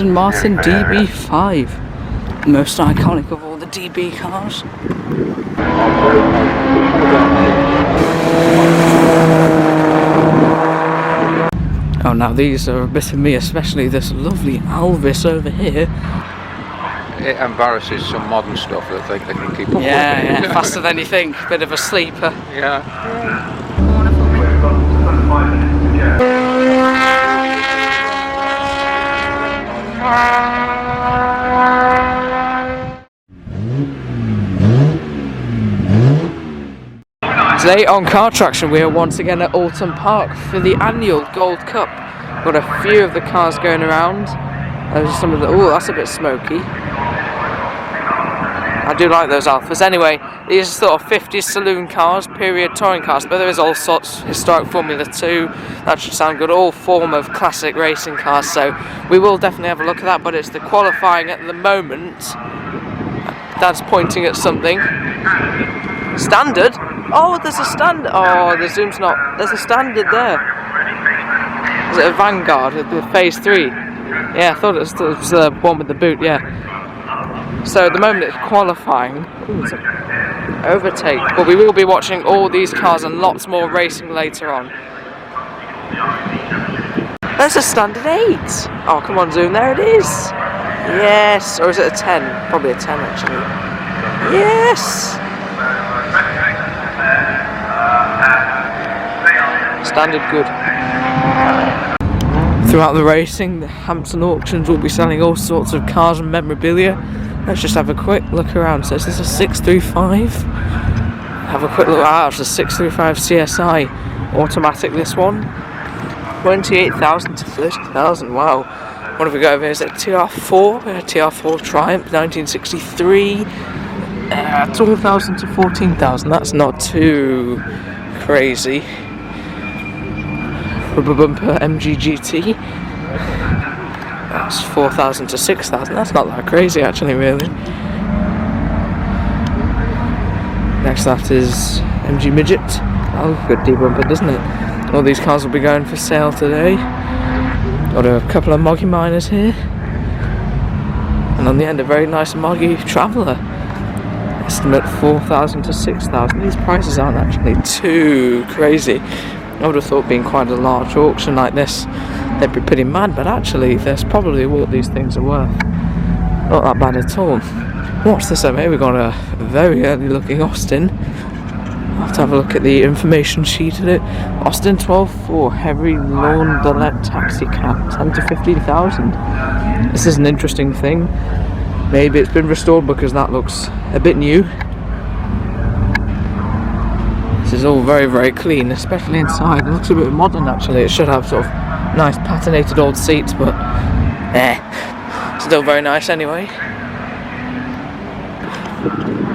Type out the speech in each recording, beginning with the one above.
Aston Martin DB5. Most iconic of all the DB cars. Oh, now these are a bit of me, especially this lovely Alvis over here. It embarrasses some modern stuff that they can keep up with. Yeah, faster than you think. Bit of a sleeper. Yeah. Today on CarTraction we are once again at Oulton Park for the annual Gold Cup. Got a few of the cars going around. Those are some of the... oh, that's a bit smoky. I do like those Alfas. Anyway, these are sort of 50s saloon cars, period touring cars, but there is all sorts, historic Formula 2, that should sound good, all form of classic racing cars, so we will definitely have a look at that, but it's the qualifying at the moment. Dad's pointing at something. Standard? Oh, there's a standard. Oh, the zoom's not. There's a standard there. Is it a Vanguard with the Phase 3? Yeah, I thought it was the one with the boot, yeah. So at the moment it's qualifying. Ooh, it's an overtake. But we will be watching all these cars and lots more racing later on. There's a standard 8. Oh, come on, zoom. There it is. Yes. Or is it a 10? Probably a 10, actually. Yes. Standard good. Throughout the racing, the Hampton auctions will be selling all sorts of cars and memorabilia. Let's just have a quick look around. So is this a 635? Have a quick look. Ah, it's a 635 CSI automatic. This one, 28,000 to 30,000. Wow. What have we got over here? Is it a TR4? A TR4 Triumph, 1963. 12,000 to 14,000. That's not too crazy. Rubber bumper MG GT. That's 4,000 to 6,000. That's not that crazy, actually, really. Next, that is MG Midget. Oh, good D bumper, doesn't it? All these cars will be going for sale today. Got a couple of Moggy Miners here, and on the end, a very nice Moggy Traveller. Estimate 4,000 to 6,000. These prices aren't actually too crazy. I would have thought being quite a large auction like this, they'd be pretty mad, but actually there's probably what these things are worth. Not that bad at all. What's this over here? We've got a very early looking Austin. I'll have to have a look at the information sheet of it. Austin 12.4 heavy launderette taxi cab, 10 to 15,000. This is an interesting thing. Maybe it's been restored because that looks a bit new. This is all very, very clean, especially inside. It looks a bit modern, actually. It should have sort of nice patinated old seats, but still very nice anyway.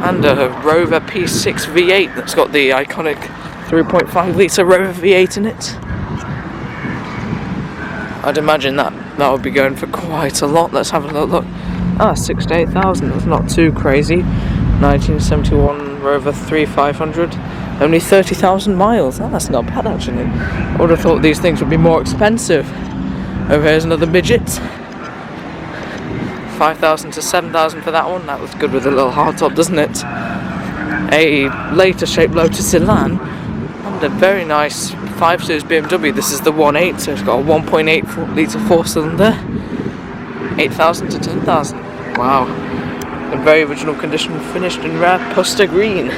And a Rover P6 V8 that's got the iconic 3.5 litre Rover V8 in it. I'd imagine that would be going for quite a lot. Let's have a look. Ah, 6 to 8,000. That's not too crazy. 1971 Rover 3500. Only 30,000 miles. Oh, that's not bad, actually. I would have thought these things would be more expensive. Over here's another Midget. 5,000 to 7,000 for that one. That was good with a little hardtop, doesn't it? A later shaped Lotus Elan and a very nice 5 Series BMW. This is the 1.8, so it's got a 1.8 litre 4-cylinder. 8,000 to 10,000. Wow. In very original condition, finished in rare Puster green.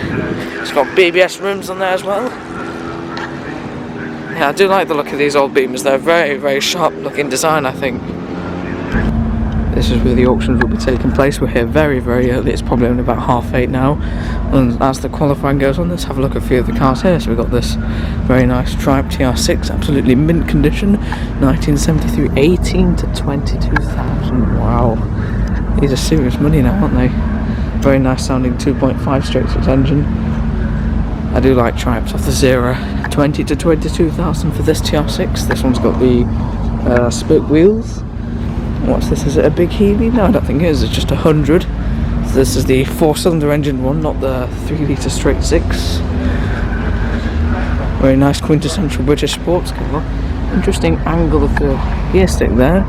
It's got BBS rims on there as well. Yeah, I do like the look of these old Beamers. They're very, very sharp looking design, I think. This is where the auctions will be taking place. We're here very, very early. It's probably only about 8:30 now. And as the qualifying goes on, let's have a look at a few of the cars here. So we've got this very nice Triumph TR6, absolutely mint condition. 1973, 18 to 22,000. Wow. These are serious money now, aren't they? Very nice sounding 2.5 straight six engine. I do like Triumphs off the zero. 20 to 22,000 for this TR6. This one's got the spoke wheels. What's this? Is it a big Healy? No, I don't think it is. It's just 100. So this is the 4-cylinder engine one, not the 3 litre straight 6. Very nice quintessential British sports car. Interesting angle of the gear stick there.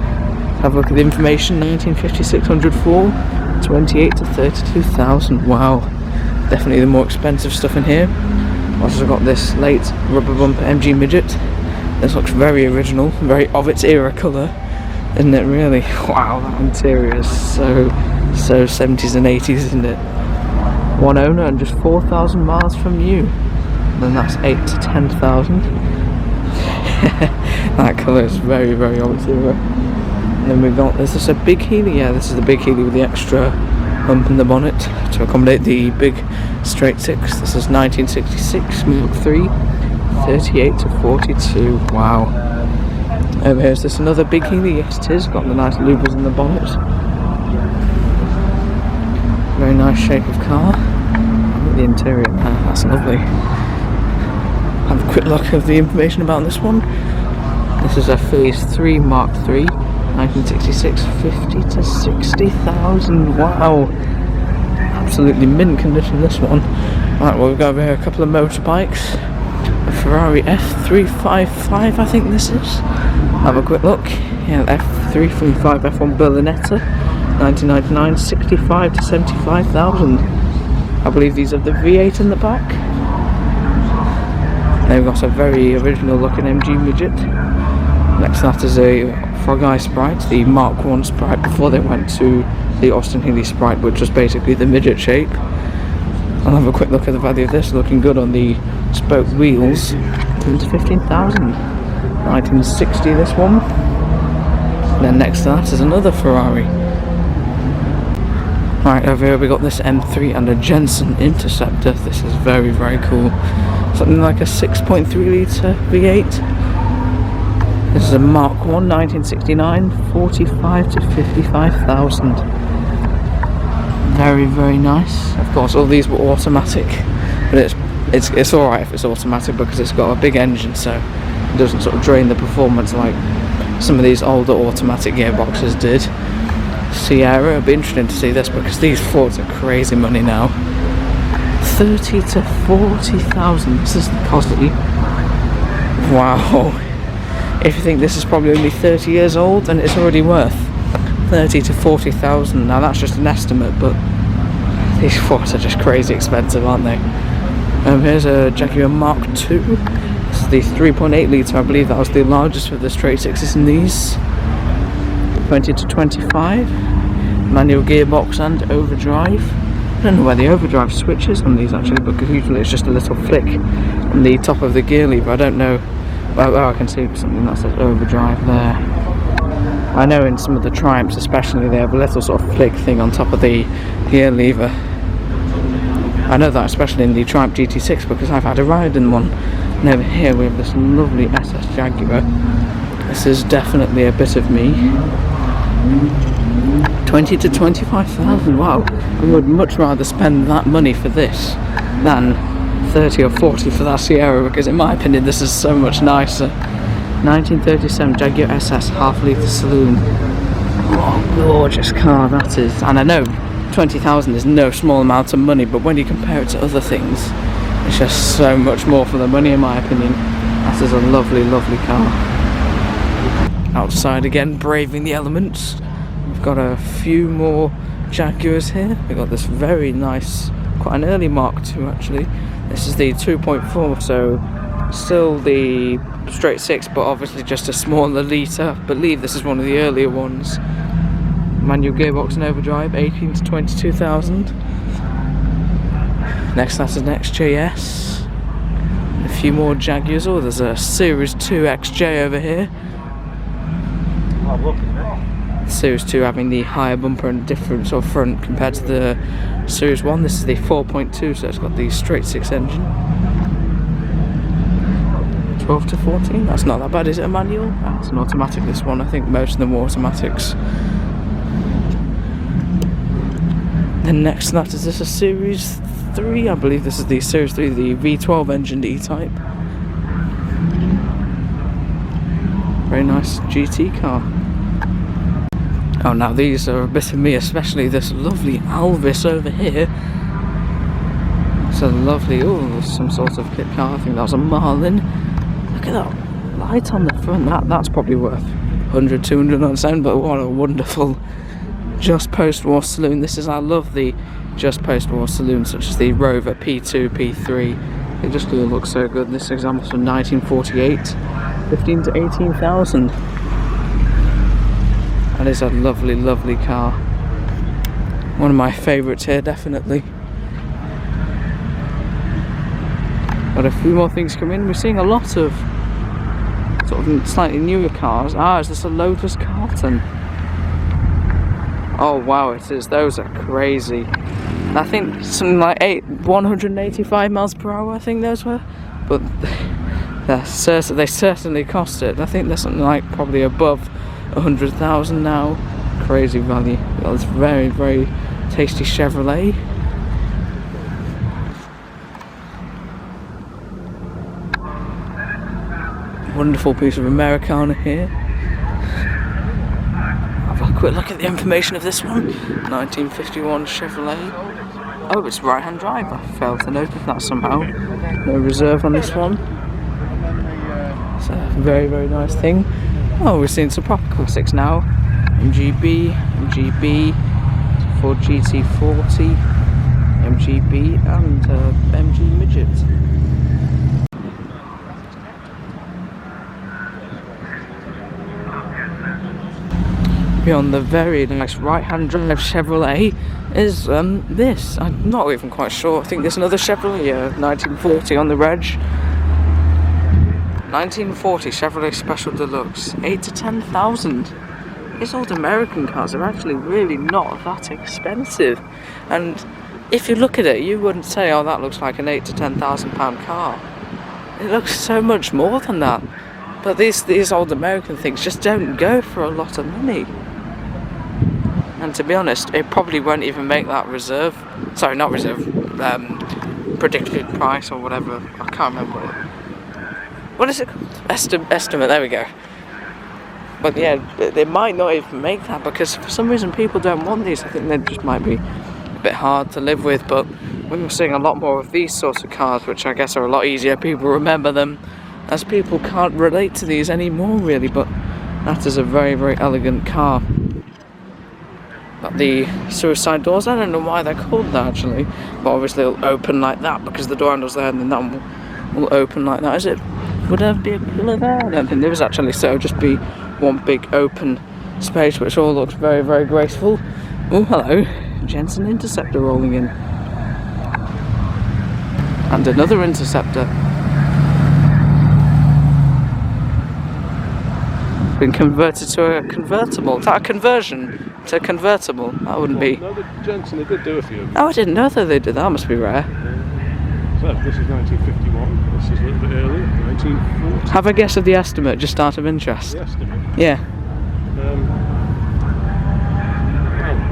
Have a look at the information. 1956 104, 28 to 32,000. Wow, definitely the more expensive stuff in here. Also got this late rubber bumper MG midget. This looks very original, very of its era colour, isn't it really? Wow, that interior is so 70s and 80s, isn't it? One owner and just 4,000 miles from you. Then that's 8 to 10,000. That colour is very of its era. And then we've got, is this a big Healy? Yeah, this is the big Healy with the extra bump in the bonnet to accommodate the big straight six. This is 1966 Mark 3, 38 to 42. Wow. Over here is this another big Healy? Yes it is. Got the nice louvers in the bonnet. Very nice shape of car. Look at the interior. That's lovely. Have a quick look of the information about this one. This is a Phase 3 Mark 3, 1966, 50 to 60,000. Wow. Absolutely mint condition, this one. Right, well, we've got over here a couple of motorbikes. A Ferrari F355, I think this is. Have a quick look. Yeah, F355 F1 Berlinetta, 1999, 65 to 75,000. I believe these have the V8 in the back. Then we've got a very original looking MG midget. Next to that is a Frog Eye Sprite, the Mark 1 Sprite, before they went to the Austin Healey Sprite, which was basically the midget shape. I'll have a quick look at the value of this, looking good on the spoke wheels. 10 to 15,000. 1960 this one. And then next to that is another Ferrari. Right, over here we got this M3 and a Jensen Interceptor. This is very cool. Something like a 6.3 litre V8. This is a Mark 1 1969, 45 to 55,000. Very nice. Of course, all these were automatic, but it's alright if it's automatic because it's got a big engine, so it doesn't sort of drain the performance like some of these older automatic gearboxes did. Sierra, it'll be interesting to see this because these Fords are crazy money now. 30 to 40,000. This is the Cosworths. Wow. If you think this is probably only 30 years old, then it's already worth 30 to 40,000. Now that's just an estimate, but these Fords are just crazy expensive, aren't they? Here's a Jaguar Mark II. This is the 3.8 litre. I believe that was the largest with the straight sixes in these. 20 to 25. Manual gearbox and overdrive. I don't know where the overdrive switch is on these actually, because usually it's just a little flick on the top of the gear lever. I don't know. Well, I can see something that says overdrive there. I know in some of the Triumphs especially they have a little sort of flick thing on top of the gear lever. I know that especially in the Triumph GT6 because I've had a ride in one. And over here we have this lovely SS Jaguar. This is definitely a bit of me. 20 to 25,000, wow. I would much rather spend that money for this than 30 or 40 for that Sierra, because in my opinion this is so much nicer. 1937 Jaguar SS half litre saloon. What a gorgeous car that is. And I know 20,000 is no small amount of money, but when you compare it to other things, it's just so much more for the money in my opinion. That is a lovely car. Outside again, braving the elements. We've got a few more Jaguars here. We've got this very nice, quite an early Mark II actually. This is the 2.4, so still the straight six, but obviously just a smaller litre. I believe this is one of the earlier ones. Manual gearbox and overdrive, 18 to 22,000. Next, that's an XJS. A few more Jaguars. Oh, there's a Series 2 XJ over here. Series 2 having the higher bumper and different sort of front compared to the Series 1. This is the 4.2, so it's got the straight six engine. 12 to 14, that's not that bad. Is it a manual? It's an automatic, this one. I think most of them were automatics. Then next to that, is this a Series 3? I believe this is the Series 3, the V12 engined E-Type. Very nice GT car. Oh, now these are a bit of me, especially this lovely Alvis over here. It's a lovely, oh, some sort of kit car. I think that was a Marlin. Look at that light on the front. That's probably worth 100, 200 on its own, but what a wonderful just post-war saloon this is. I love the just post-war saloons such as the Rover P2, P3. They just look so good. This example's from 1948, 15 to 18,000. That is a lovely, lovely car. One of my favourites here, definitely. Got a few more things coming in. We're seeing a lot of sort of slightly newer cars. Is this a Lotus Carton? Oh wow, it is. Those are crazy. I think something like 185 miles per hour, I think those were. But they certainly cost it. I think they're something like probably above 100,000 now. Crazy value. Well, it's very, very tasty Chevrolet. Wonderful piece of Americana here. Have a quick look at the information of this one. 1951 Chevrolet. Oh, it's right-hand drive. I failed to notice that somehow. No reserve on this one. It's a very, very nice thing. Oh, we're seeing some proper classics now. MGB, Ford GT40, MGB, and MG Midget. Beyond the very nice right-hand drive Chevrolet is this. I'm not even quite sure. I think there's another Chevrolet, 1940 on the reg. 1940 Chevrolet Special Deluxe, 8 to 10,000. These old American cars are actually really not that expensive. And if you look at it, you wouldn't say, oh, that looks like an 8 to 10,000 pound car. It looks so much more than that. But these old American things just don't go for a lot of money. And to be honest, it probably won't even make that reserve. Sorry, not reserve. Predicted price or whatever. I can't remember what is it called? Estimate. There we go. But yeah, they might not even make that because for some reason people don't want these. I think they just might be a bit hard to live with. But we're seeing a lot more of these sorts of cars, which I guess are a lot easier. People remember them, as people can't relate to these anymore, really. But that is a very, very elegant car. But the suicide doors, I don't know why they're called that actually, but obviously it'll open like that because the door handle's there, and then that one will open like that. Would there be a pillar there? I don't think there is actually, so it'll just be one big open space which all looks very, very graceful. Oh, hello, Jensen Interceptor rolling in. And another Interceptor. Been converted to a convertible. Is that a conversion to a convertible? That wouldn't be. No, the Jensen, they did do a few. Oh, I didn't know that they did. That must be rare. So this is 1951. This is a little bit earlier, 1940. Have a guess of the estimate, just out of interest. The estimate? Yeah. Well,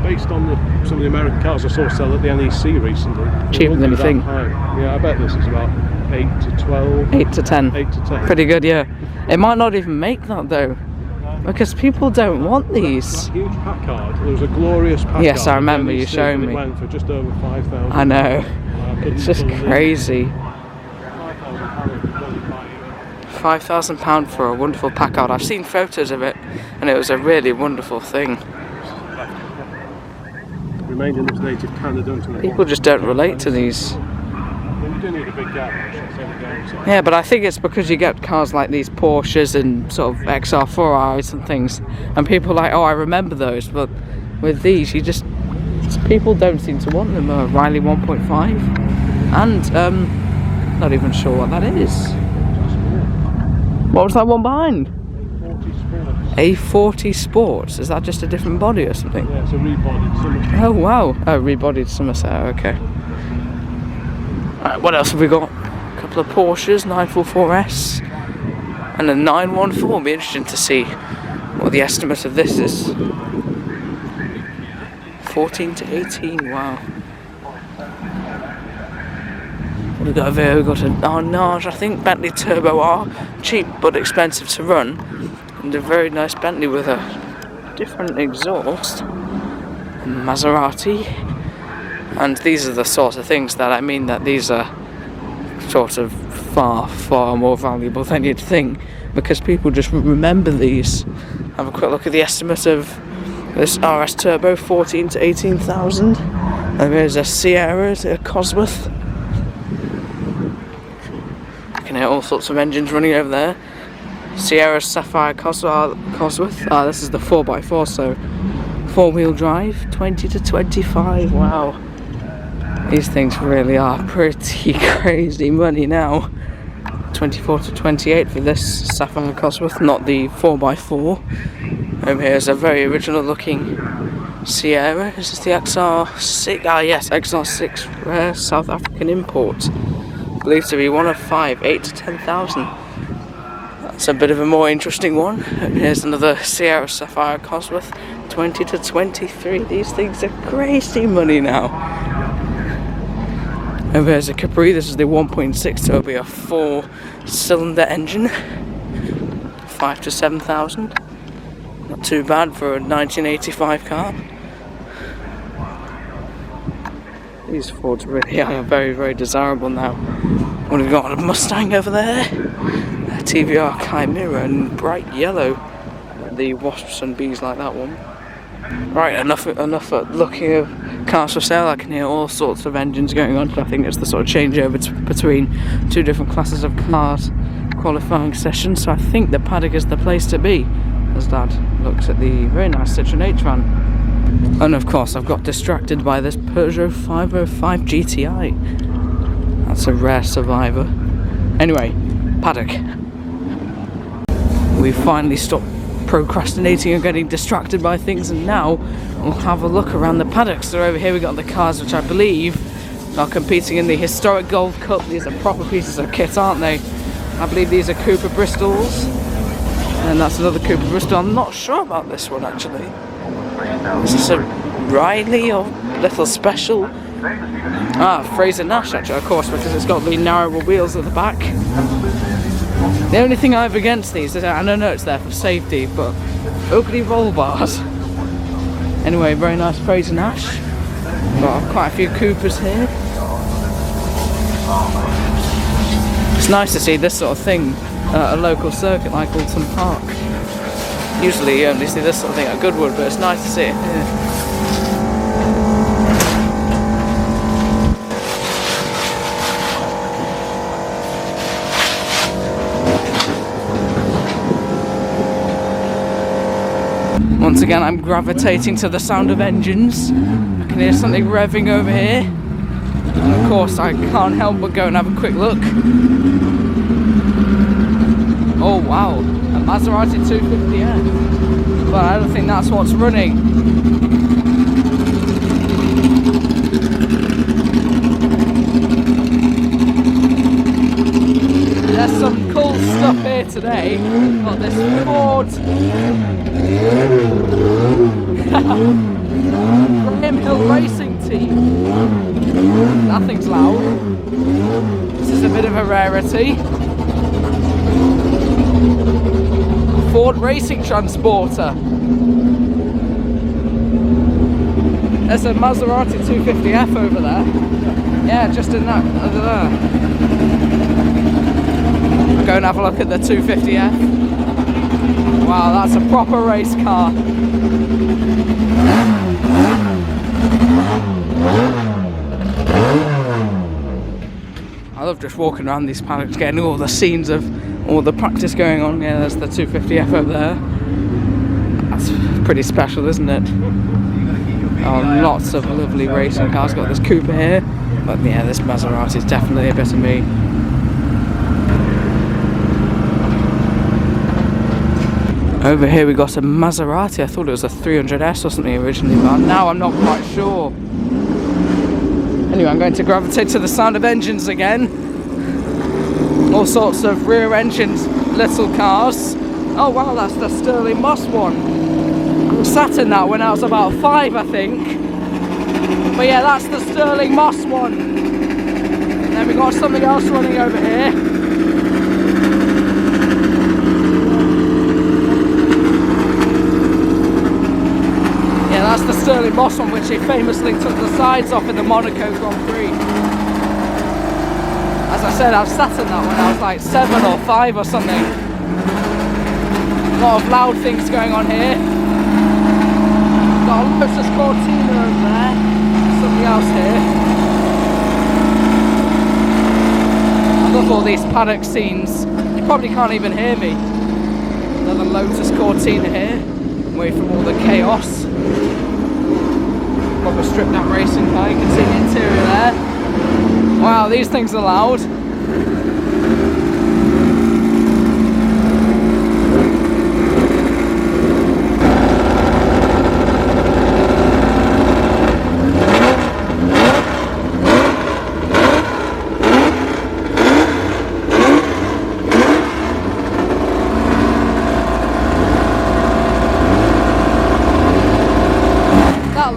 based on some of the American cars I saw sell at the NEC recently. Cheaper than you think. Yeah, I bet this is about 8 to 12. 8 to 10. 8 to 10. Pretty good, yeah. It might not even make that though. Because people don't want these. That huge Packard, there was a glorious Packard. Yes, I remember you showing me. It went for just over 5,000. I know. It's just crazy. £5,000 for a wonderful Packard. I've seen photos of it, and it was a really wonderful thing. Remained in its native Canada until People just don't relate to these. You do need a big garage. Yeah, but I think it's because you get cars like these Porsches and sort of XR4Is and things, and people are like, oh, I remember those, but with these, people don't seem to want them. Riley 1.5, and not even sure what that is. What was that one behind? A40 Sports. Is that just a different body or something? Yeah, it's a rebodied Somerset. Oh wow, a rebodied Somerset, okay. Alright, what else have we got? A couple of Porsches, 944S and a 914. It'll be interesting to see what the estimate of this is. 14 to 18, wow. What have we got over here? We've got an Arnage, I think, Bentley Turbo R. Cheap but expensive to run. And a very nice Bentley with a different exhaust. Maserati. And these are the sort of things that I mean, that these are sort of far, far more valuable than you'd think. because people just remember these. Have a quick look at the estimate of this RS Turbo, 14 to 18,000. And there's a Sierra, a Cosworth. You can hear all sorts of engines running over there. Sierra Sapphire Cosworth. This is the 4x4, so 4-wheel drive, 20 to 25. Wow. These things really are pretty crazy money now. 24 to 28 for this Sapphire Cosworth, not the 4x4. Over here is a very original looking Sierra. Is this the XR6? Yes, XR6 rare South African import. Believed to be one of 5, 8 to 10,000. That's a bit of a more interesting one. And here's another Sierra Sapphire Cosworth, 20 to 23. These things are crazy money now. And there's a Capri. This is the 1.6 so it'll be a 4-cylinder engine. 5 to 7,000. Not too bad for a 1985 car. These Fords really are very, very desirable now. What have we got? A Mustang over there. A TVR Chimera in bright yellow. The Wasps and Bees like that one. Right, enough looking at cars for sale. I can hear all sorts of engines going on. So I think it's the sort of changeover between two different classes of cars qualifying sessions. So I think the Paddock is the place to be, as Dad looks at the very nice Citroen A-Tron. And of course I've got distracted by this Peugeot 505 GTI. That's a rare survivor. Anyway, Paddock. We finally stopped procrastinating and getting distracted by things, and now we'll have a look around the paddock. So over here we got the cars which I believe are competing in the historic Gold Cup. These are proper pieces of kit, aren't they? I believe these are Cooper Bristols, and that's another Cooper Bristol. I'm not sure about this one actually. Is this a Riley or Little Special? Fraser Nash actually, of course, because it's got the narrower wheels at the back. The only thing I have against these is, I know it's there for safety, but opening roll bars. Anyway, very nice Fraser Nash. Got quite a few Coopers here. It's nice to see this sort of thing at a local circuit like Oulton Park. Usually you only see this sort of thing at Goodwood, but it's nice to see it here. Once again, I'm gravitating to the sound of engines. I can hear something revving over here. And of course, I can't help but go and have a quick look. Oh wow, a Maserati 250S. But I don't think that's what's running. There's some cool stuff here today. We've got this Ford Graham Hill Racing Team. That thing's loud. This is a bit of a rarity. Ford Racing Transporter. There's a Maserati 250F over there. Yeah, just in that, over there. Go and have a look at the 250F. Wow, that's a proper race car. I love just walking around these paddocks, getting all the scenes of all the practice going on. Yeah, there's the 250F over there. That's pretty special, isn't it? Oh, lots of lovely racing cars. Got this Cooper here, but yeah, this Maserati is definitely a bit of me. Over here we got a Maserati. I thought it was a 300S or something originally, but now I'm not quite sure. Anyway, I'm going to gravitate to the sound of engines again. All sorts of rear engines, little cars. Oh wow, that's the Sterling Moss one. I sat in that when I was about 5, I think. But yeah, that's the Sterling Moss one. And then we got something else running over here. That's the Sterling Moss one, which he famously took the sides off in the Monaco Grand Prix. As I said, I've sat in that when I was like 7 or 5 or something. lot of loud things going on here. Got a Lotus Cortina over there. Something else here. I love all these paddock scenes. You probably can't even hear me. Another Lotus Cortina here. Away from all the chaos. Proper stripped out racing car. You can see the interior there. Wow, these things are loud.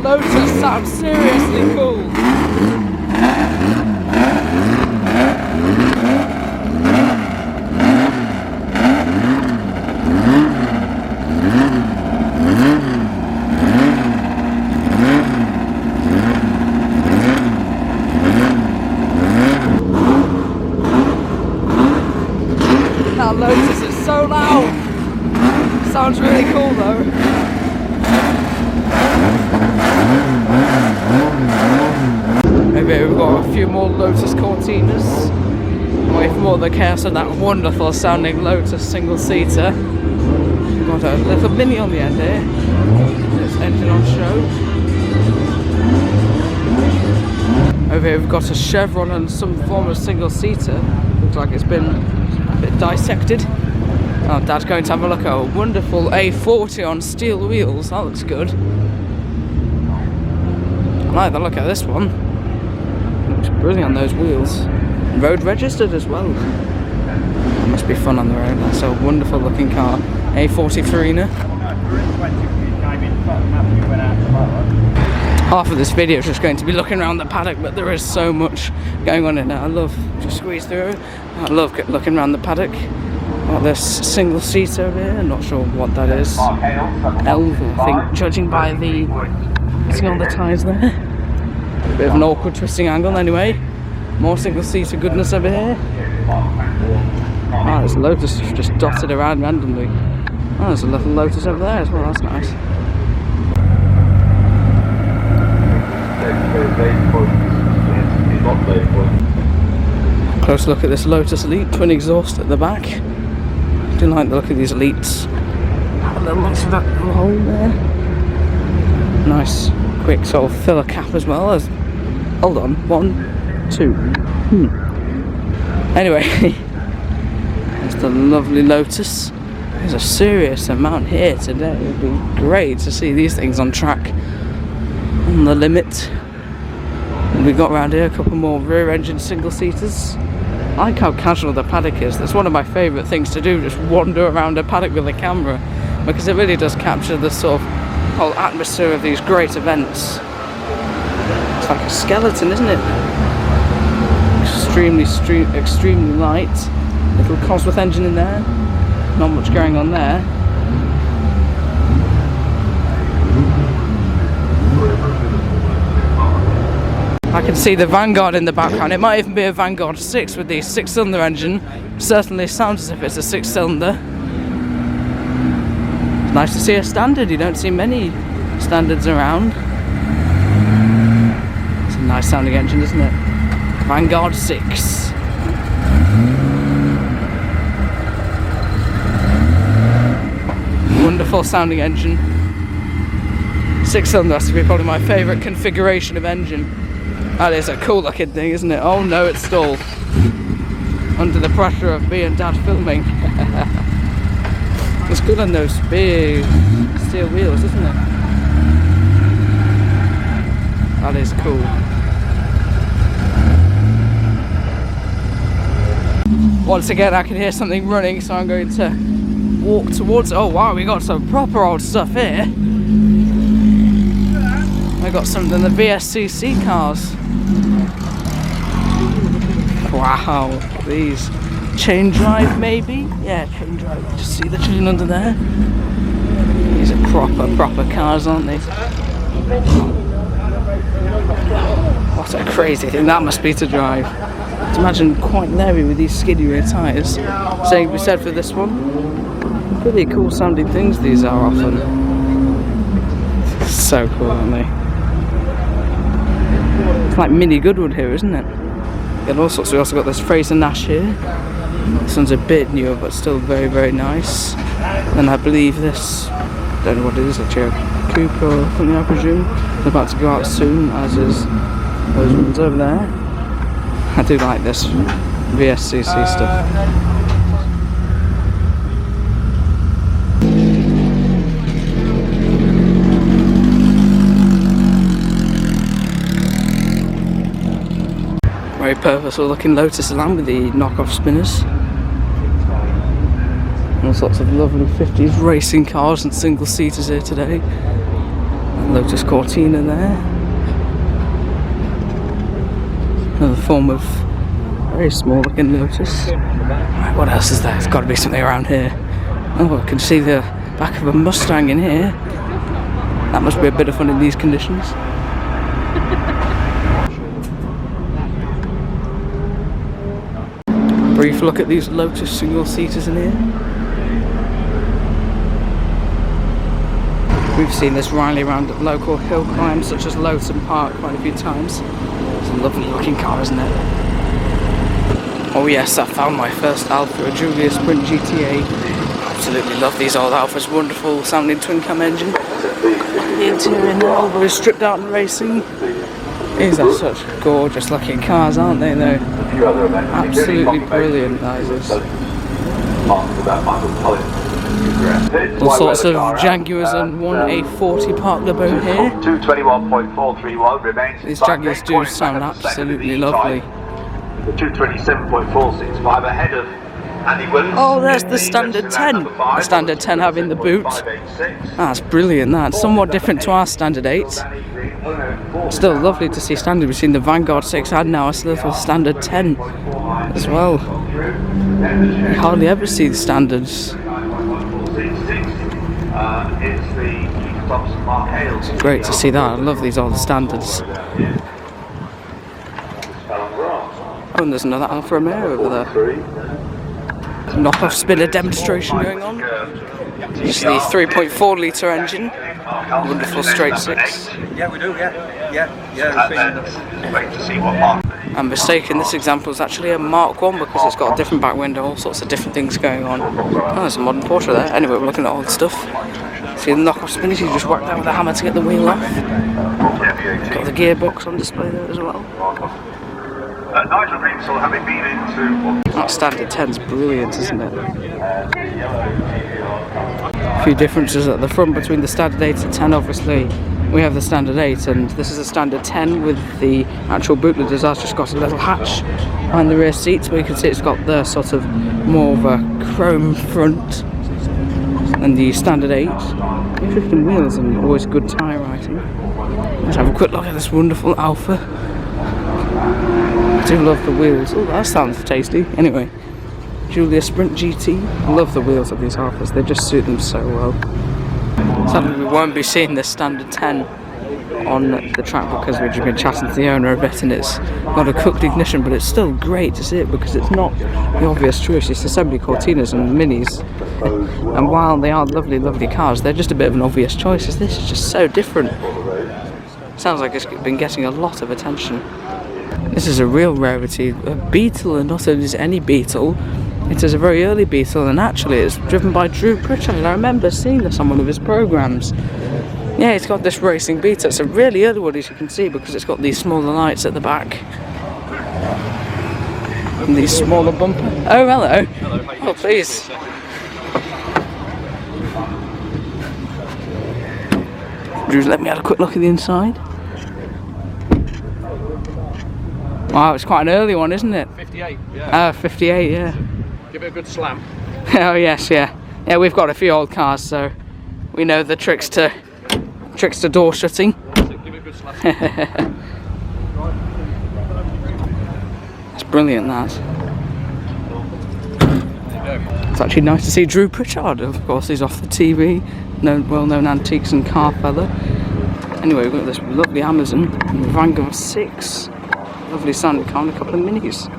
Lotus sounds seriously cool. That Lotus is so loud. Sounds really cool though. Maybe we've got a few more Lotus Cortinas. Away from all the chaos of that wonderful sounding Lotus single seater. We've got a little mini on the end here. This engine on show. Over here we've got a Chevron and some form of single seater. Looks like it's been a bit dissected. Oh, Dad's going to have a look at a wonderful A40 on steel wheels. That looks good. I like the look at this one. Looks brilliant on those wheels. Road registered as well. It must be fun on the road. That's a wonderful looking car. A40 Farina. Half of this video is just going to be looking around the paddock, but there is so much going on in it. I love just squeeze through. I love looking around the paddock. Got this single seat over here. I'm not sure what that is. Elva, I think, judging by the on the tyres there. A bit of an awkward twisting angle anyway. More single seater goodness over here. Ah, there's Lotus just dotted around randomly. Oh, there's a little Lotus over there as well, that's nice. Close look at this Lotus Elite, twin exhaust at the back. Do like the look of these Elites. A little look at that little hole there. Nice quick sort of filler cap as well as, hold on, 1, 2. Anyway, there's the lovely Lotus. There's a serious amount here today. It would be great to see these things on track, on the limit. And we got around here a couple more rear engine single seaters. I like how casual the paddock is. That's one of my favourite things to do, just wander around a paddock with a camera, because it really does capture the sort of whole atmosphere of these great events. It's like a skeleton, isn't it? Extremely light. Little Cosworth engine in there. Not much going on there. I can see the Vanguard in the background. It might even be a Vanguard 6 with the 6-cylinder engine. Certainly sounds as if it's a 6-cylinder. It's nice to see a standard. You don't see many standards around. It's a nice sounding engine, isn't it? Vanguard 6. Wonderful sounding engine. 6-cylinder has to be probably my favourite configuration of engine. That is a cool looking thing, isn't it? Oh no, it's stalled. Under the pressure of me and Dad filming. It's good on those big steel wheels, isn't it? That is cool. Once again, I can hear something running, so I'm going to walk towards it. Oh wow, we got some proper old stuff here. I got some of the VSCC cars. Wow, these chain drive maybe? Yeah, chain drive. Just see the chain under there. These are proper cars, aren't they? What a crazy thing that must be to drive. To imagine quite leery with these skiddy rear tyres. Same we said for this one. Pretty cool sounding things these are often. So cool, aren't they? It's like mini Goodwood here, isn't it? Got all sorts. We also got this Fraser Nash here. This one's a bit newer, but still very, very nice. And I believe this, don't know what it is, a Cherokee Coupe or something, I presume. It's about to go out soon, as is those ones over there. I do like this VSCC stuff. Very purposeful looking Lotus lamp with the knockoff spinners. All sorts of lovely 50s racing cars and single seaters here today. Lotus Cortina there. Another form of very small looking Lotus. Right, what else is there? There's got to be something around here. Oh, I can see the back of a Mustang in here. That must be a bit of fun in these conditions. Brief look at these Lotus single seaters in here. We've seen this Riley around at local hill climbs such as Oulton Park quite a few times. It's a lovely looking car, isn't it? Oh yes, I found my first Alfa, a Giulia Sprint GTA. Absolutely love these old Alfas, wonderful sounding twin cam engine. The interior now, all very stripped out and racing. These are such gorgeous looking cars, aren't they though? Absolutely brilliant, those. All sorts of Jaguars and one A40 parked about here. These Jaguars do sound absolutely lovely. The 227.465 ahead of Andy Willis. Oh, there's the standard 10. The standard 10 having the boot. That's brilliant, that. Somewhat different to our standard 8. Still lovely to see standard. We've seen the Vanguard 6 and now a little standard 10 as well. You hardly ever see the standards. It's great to see that. I love these old standards. Oh, and there's another Alfa Romeo over there. Knockoff spinner demonstration going on. It's the 3.4 litre engine. Wonderful straight 6. Yeah, we do, yeah. Wait to see what Mark. I'm mistaken, this example is actually a Mark 1 because it's got a different back window, all sorts of different things going on. Oh, there's a modern Porsche there. Anyway, we're looking at old stuff. See the knockoff spinners, you just whack that with a hammer to get the wheel off. Got the gearbox on display there as well. Nigel Bristols having been into... That standard 10's brilliant, isn't it? A few differences at the front between the standard 8 and 10, obviously. We have the standard 8 and this is a standard 10 with the actual bootlet has just got a little hatch behind the rear seats, but you can see it's got the sort of more of a chrome front than the standard 8. Interesting wheels and always good tyre writing. Let's have a quick look at this wonderful Alfa. I do love the wheels. Oh, that sounds tasty. Anyway, Giulia Sprint GT. I love the wheels of these Alfas. They just suit them so well. Sadly, we won't be seeing this standard 10 on the track because we've been chatting to the owner a bit and it's got a cooked ignition, but it's still great to see it because it's not the obvious choice. It's so many Cortinas and Minis, and while they are lovely, lovely cars, they're just a bit of an obvious choice. This is just so different. Sounds like it's been getting a lot of attention. This is a real rarity. A Beetle, and not only is it any Beetle, it is a very early Beetle, and actually it's driven by Drew Pritchard, and I remember seeing this on one of his programmes. Yeah, it's got this racing Beetle. It's a really early one, as you can see, because it's got these smaller lights at the back. And these smaller bumper. Oh, hello. Oh, please. Drew's let me have a quick look at the inside. Wow, it's quite an early one, isn't it? 58, yeah. 58, yeah. Give it a good slam. Oh yes, yeah. Yeah, we've got a few old cars, so we know the tricks to door shutting. Give it a good slam. It's brilliant, that. It's actually nice to see Drew Pritchard. Of course, he's off the TV, well-known antiques and car fella. Anyway, we've got this lovely Amazon and the Vanguard 6. Lovely sounding car and a couple of Minis.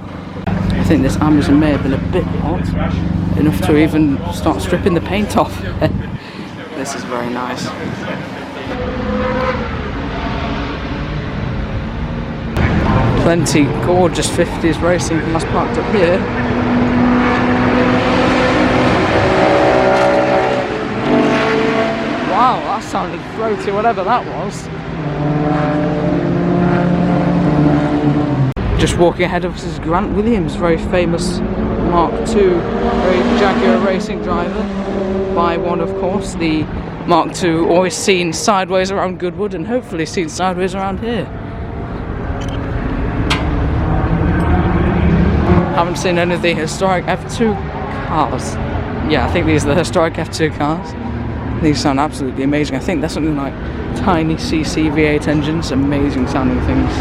I think this Amazon may have been a bit hot enough to even start stripping the paint off. This is very nice. Plenty gorgeous 50s racing cars parked up here. Wow, that sounded throaty, whatever that was. Just walking ahead of us is Grant Williams, very famous Mark II, very Jaguar racing driver. By one, of course, the Mark II always seen sideways around Goodwood and hopefully seen sideways around here. Haven't seen any of the historic F2 cars. Yeah, I think these are the historic F2 cars. These sound absolutely amazing. I think they're something like tiny CC V8 engines, amazing sounding things.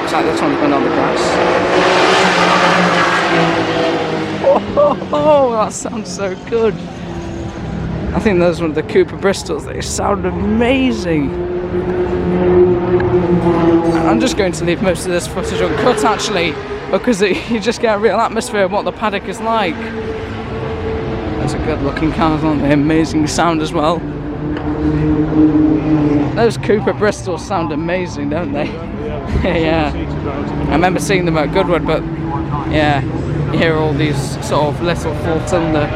Looks like this one's been on the grass. Oh, that sounds so good. I think those were the Cooper Bristols. They sound amazing. I'm just going to leave most of this footage uncut actually, because you just get a real atmosphere of what the paddock is like. Those are good looking cars, aren't they? Amazing sound as well. Those Cooper Bristols sound amazing, don't they? Yeah. I remember seeing them at Goodwood, but yeah, you hear all these sort of little 4-cylinder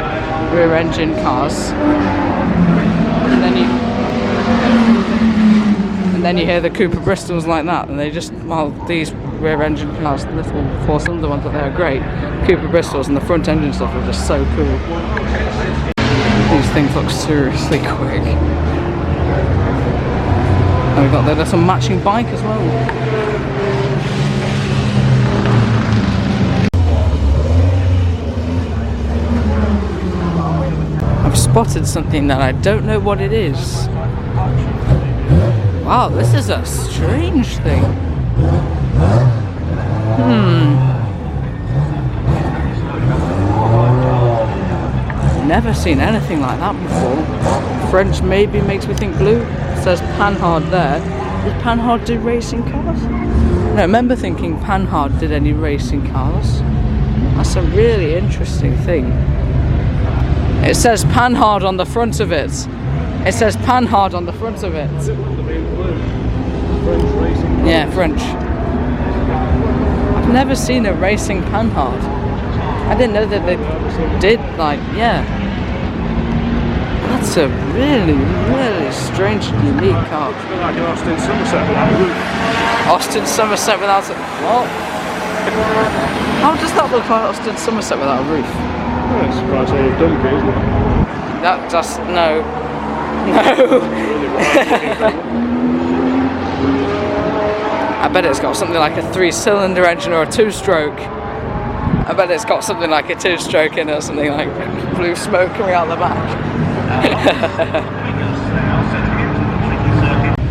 rear engine cars. And then you hear the Cooper Bristols like that, and they just, well, these rear engine cars, the little 4-cylinder ones, but they're great. Cooper Bristols and the front engine stuff are just so cool. These things look seriously quick. And we've got the little matching bike as well. I've spotted something that I don't know what it is. Wow, this is a strange thing. Never seen anything like that before. French maybe makes me think blue. It says Panhard there. Does Panhard do racing cars? I remember thinking Panhard did any racing cars. That's a really interesting thing. It says Panhard on the front of it. It says Panhard on the front of it. Yeah, French. I've never seen a racing Panhard. I didn't know that they did, like, yeah. That's a really, really strange and unique car. It's a bit like an Austin Somerset without a roof. Austin Somerset without a... What? How does that look like Austin Somerset without a roof? Well, it's quite sort of dumpy, isn't it? That just... no. No. I bet it's got something like a 3-cylinder engine or a 2-stroke. I bet it's got something like a 2-stroke in it or something, like blue smoke coming out the back.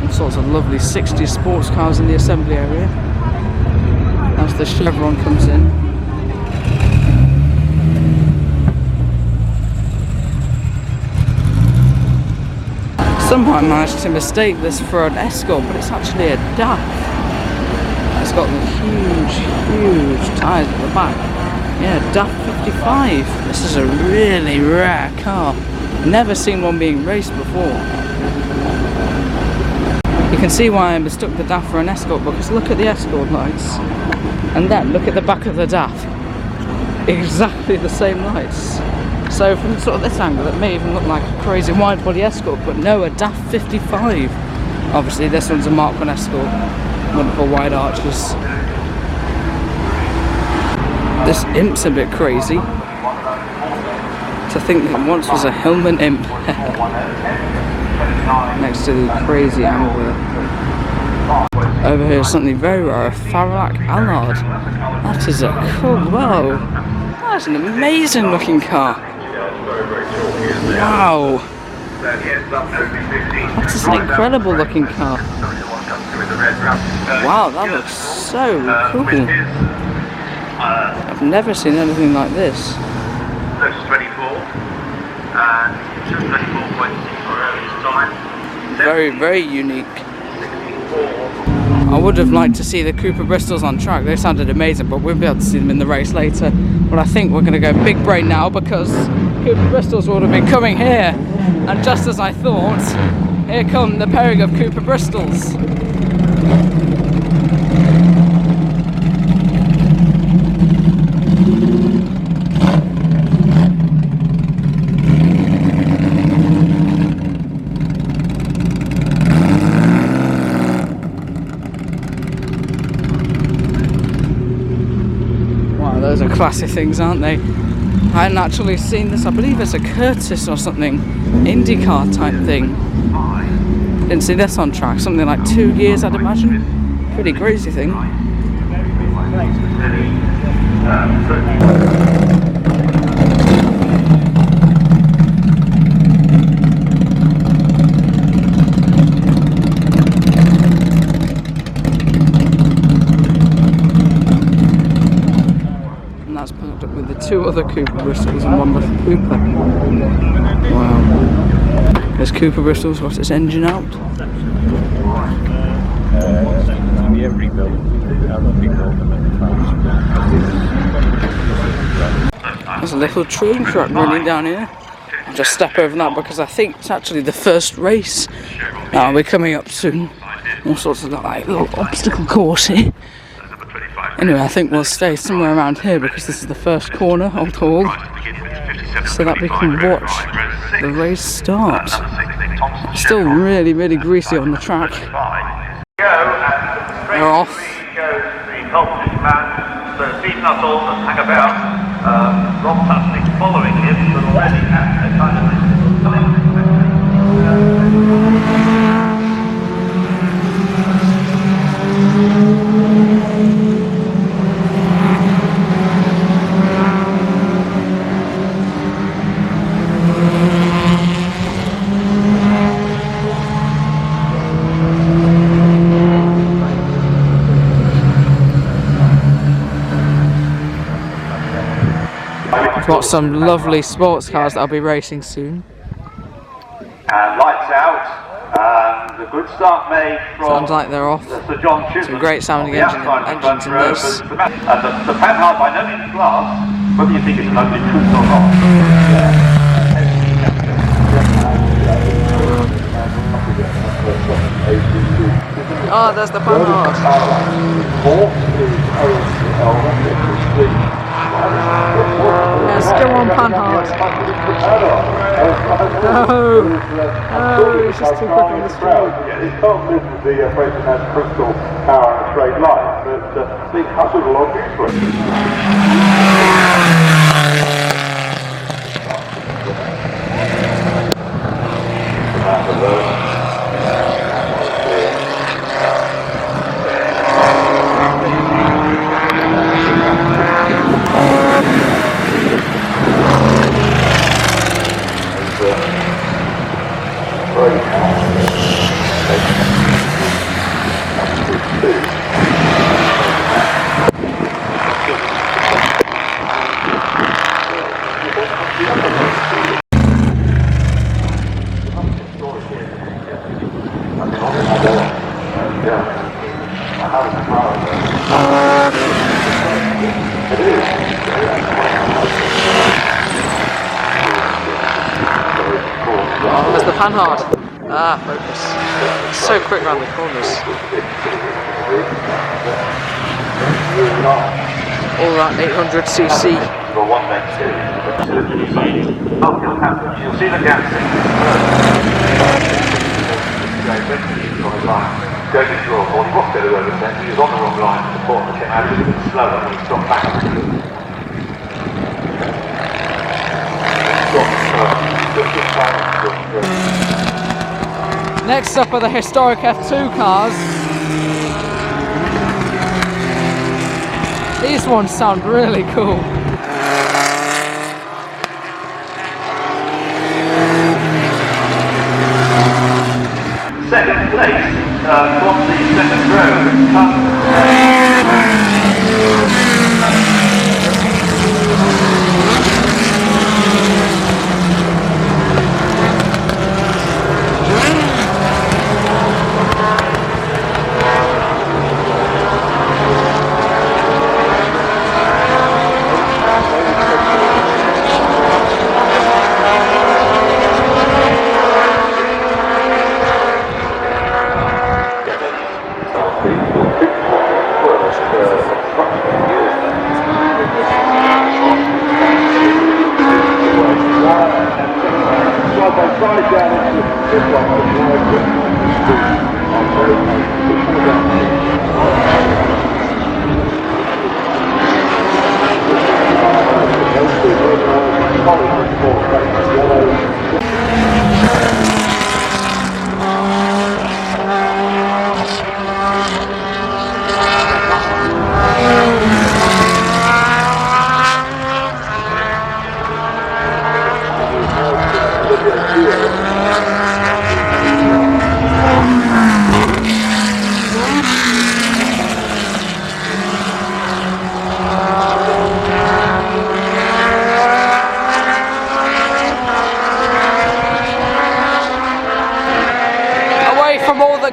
All sorts of lovely 60s sports cars in the assembly area. As the chevron comes in. Somehow I managed to mistake this for an Escort, but it's actually a DAF. It's got the huge, huge tyres at the back. Yeah, DAF 55. This is a really rare car. Never seen one being raced before. You can see why I mistook the DAF for an Escort, because look at the Escort lights. And then look at the back of the DAF. Exactly the same lights. So from sort of this angle, it may even look like a crazy wide body Escort, but no, a DAF 55. Obviously this one's a Mark I Escort. Wonderful wide arches. This Imp's a bit crazy. To think that once was a Hillman Imp. Next to the crazy Amber. Over here is something very rare, a Farlac Allard. That is a cool, whoa. That's an amazing looking car. Wow. That is an incredible looking car. Wow, that looks so cool. I've never seen anything like this. Lotus 24 and 24.6 for earliest time. Very, very unique. I would have liked to see the Cooper Bristols on track. They sounded amazing, but we'll be able to see them in the race later. But I think we're going to go big brain now, because Cooper Bristols would have been coming here. And just as I thought, here come the pairing of Cooper Bristols. Those are classy things, aren't they? I hadn't actually seen this. I believe it's a Curtis or something, IndyCar type thing. Didn't see this on track. Something like 2 years, I'd imagine. Pretty crazy thing. With the 2 other Cooper Bristols and 1 with Cooper. Wow. There's Cooper Bristols got its engine out. There's a little train track running down here. I'll just step over that because I think it's actually the first race. We're coming up soon. All sorts of like little obstacle course here. Anyway, I think we'll stay somewhere around here because this is the first corner of the hall, so that we can watch the race start. It's still really, really greasy on the track. They're off. Following him, but already at the time We've got some lovely sports cars that'll be racing soon. And lights out. The good start made from. Sounds like they're off. Some great sounding engines in this. And the Panhard by no means glass, whether you think it's an ugly truth or not. Oh, there's the Panhard. Yes, go on, Panhard. No, it's just too quick on the straight. It can't live with the Fraser has crystal power and a straight line, but being hustled along beautifully. There's the Panhard. Ah, focus. It's so quick around the corners. All that 800cc. You'll see the gaps. Going into your corner, he was going to go over the centre, he was on the wrong line, the corner came out a little bit slower and he stopped back. Next up are the historic F2 cars. These ones sound really cool. Second place from the second row comes side by side down into this one.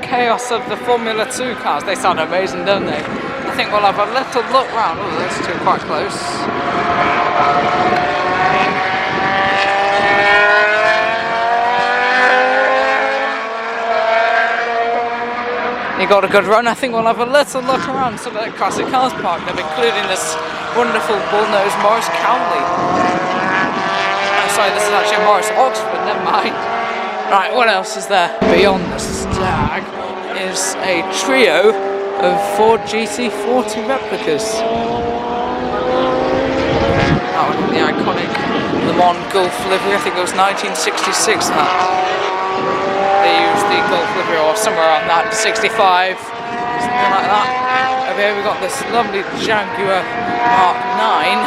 Chaos of the Formula 2 cars, they sound amazing, don't they? I think we'll have a little look round. Oh, those two are quite close. You got a good run. I think we'll have a little look around some of the classic cars parked up, including this wonderful bull-nosed Morris Cowley. Oh, sorry, this is actually a Morris Oxford, never mind. Right, what else is there? Beyond the stag is a trio of Ford GT40 replicas. That one, the iconic Le Mans Gulf livery, I think it was 1966 that. They used the Gulf livery, or somewhere around that, 65, something like that. Over here we've got this lovely Jaguar Mark 9.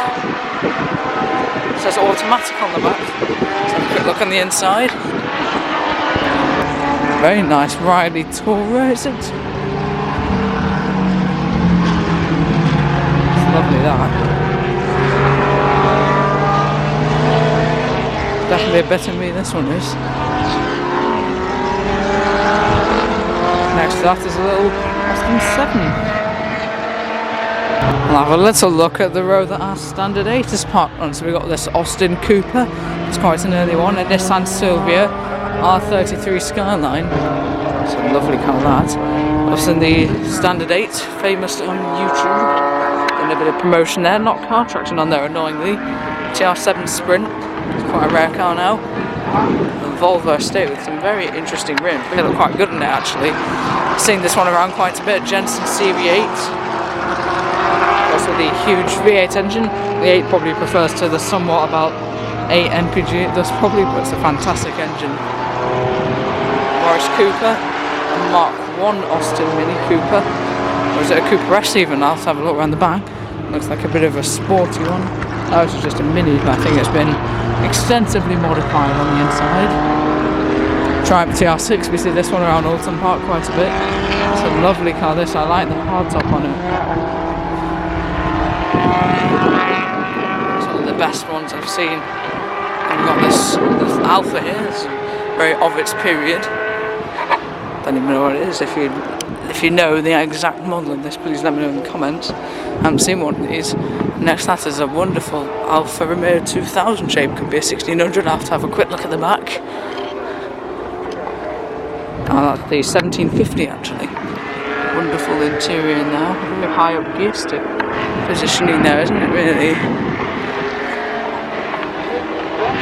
It says automatic on the back. Let's have a quick look on the inside. Very nice Riley Tourer, is it? It's lovely, that. Definitely a better me, this one is. Next to that is a little Aston 7. I'll have a little look at the row that our standard 8 is parked on. So we've got this Austin Cooper, it's quite an early one, a Nissan Silvia, R33 Skyline. It's a lovely car, that. Also in the standard 8, famous on YouTube. And a bit of promotion there, not CarTraction on there annoyingly. TR7 Sprint, it's quite a rare car now. And Volvo Estate with some very interesting rims. They look quite good in it actually. I've seen this one around quite a bit, Jensen CV8. Also the huge V8 engine. The 8 probably prefers to the somewhat about 8 MPG it does probably, but it's a fantastic engine. Morris Cooper, a Mark 1 Austin Mini Cooper, or is it a Cooper S even? I'll have a look around the back. Looks like a bit of a sporty one. Oh, it's just a Mini, but I think it's been extensively modified on the inside. Triumph TR6, we see this one around Oulton Park quite a bit. It's a lovely car this, I like the hardtop on it. It's one of the best ones I've seen. And we've got this Alfa here, it's very of its period. Don't even know what it is. If you know the exact model of this, please let me know in the comments. I haven't seen one of these. Next to that is a wonderful Alfa Romeo 2000 shape, could be a 1600. I'll have to have a quick look at the back. Oh, that's the 1750 actually. Wonderful interior now. Very high up gear stick positioning there, isn't it really?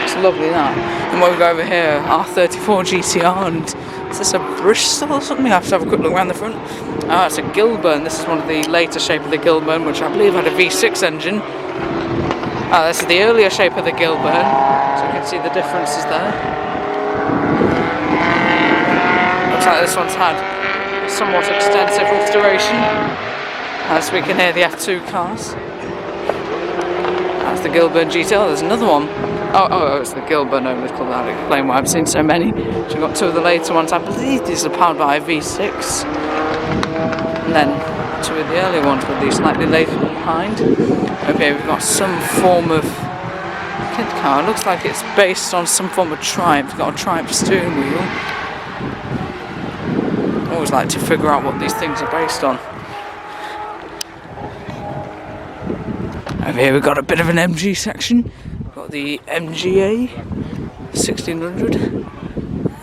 It's lovely that. And when we go over here, R34 GTR, and is this a Bristol or something? I have to have a quick look around the front. Oh, it's a Gilbern. This is one of the later shape of the Gilbern, which I believe had a V6 engine. Oh, this is the earlier shape of the Gilbern, so you can see the differences there. Looks like this one's had somewhat extensive restoration, as we can hear the F2 cars. That's the Gilbern GTR. There's another one. Oh, it's the Gilbern Owners Club. That'll explain why I've seen so many. So we've got two of the later ones. I believe these are powered by a V6. And then two of the earlier ones with these slightly later behind. Okay, we've got some form of kit car. It looks like it's based on some form of Triumph. It's got a Triumph steering wheel. I always like to figure out what these things are based on. Over here we've got a bit of an MG section. We've got the MGA 1600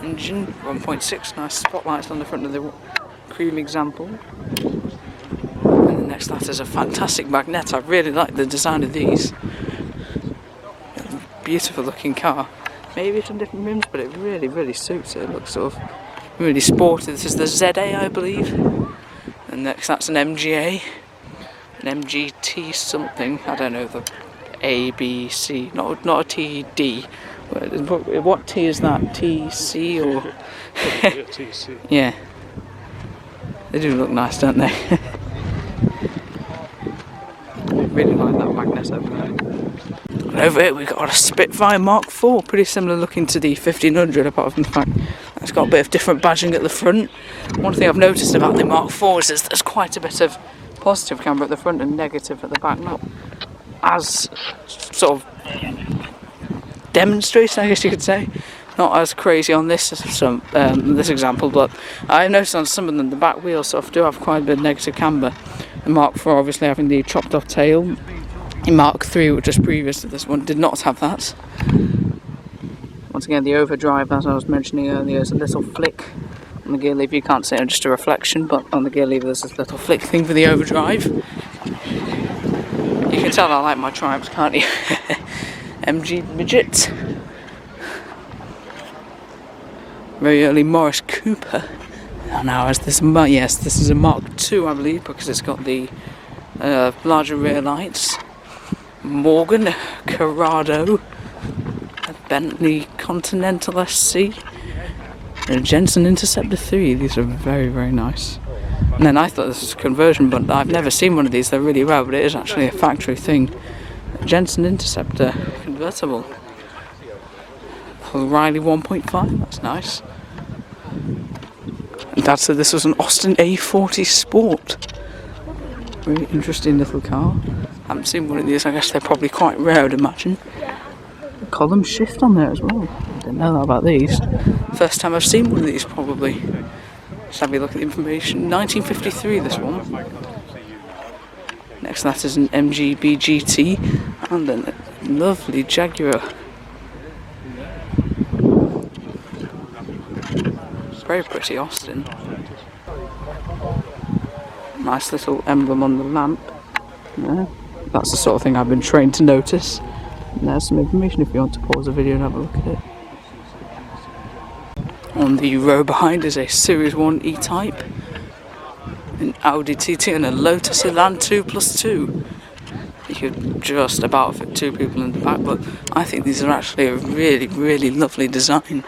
engine, 1.6, nice spotlights on the front of the cream example. And the next to that is a fantastic magnet. I really like the design of these. Beautiful looking car. maybe it's on different rims, but it really suits it. It looks sort of really sporty. This is the ZA, I believe, and next that's an MGA, an MGT something, I don't know, the A, B, C, not a TD. What T is that? TC or? TC. Yeah. They do look nice, don't they? Really like that magnet over there. And over here we've got a Spitfire Mark IV, pretty similar looking to the 1500, apart from the fact that it's got a bit of different badging at the front. One thing I've noticed about the Mark IVs is there's quite a bit of positive camber at the front and negative at the back, not as sort of demonstrated, I guess you could say. Not as crazy on this this example, but I've noticed on some of them the back wheels sort of do have quite a bit of negative camber. The Mark IV obviously having the chopped off tail. The Mark III, which was previous to this one, did not have that. Once again, the overdrive, as I was mentioning earlier, is a little flick on the gear lever. You can't see it, just a reflection, but on the gear lever there's this little flick thing for the overdrive. You can tell I like my Triumphs, can't you? MG midget. Very early Morris Cooper. And now is this? Yes, this is a Mark II, I believe, because it's got the larger rear lights. Morgan Corrado, a Bentley Continental SC, and a Jensen Interceptor 3. These are very nice. And then I thought this was a conversion, but I've never seen one of these. They're really rare, but it is actually a factory thing. A Jensen Interceptor convertible. O'Reilly 1.5. That's nice. And Dad said this was an Austin A40 Sport. Very interesting little car. I haven't seen one of these. I guess they're probably quite rare, I'd imagine. A column shift on there as well. I didn't know that about these. First time I've seen one of these, probably. Just have a look at the information. 1953, this one. Next to that is an MGB GT and a lovely Jaguar. Very pretty Austin. Nice little emblem on the lamp. Yeah, that's the sort of thing I've been trained to notice. And there's some information if you want to pause the video and have a look at it. On the row behind is a Series 1 E-Type, an Audi TT and a Lotus Elan 2+2. You could just about fit 2 people in the back, but I think these are actually a really lovely design.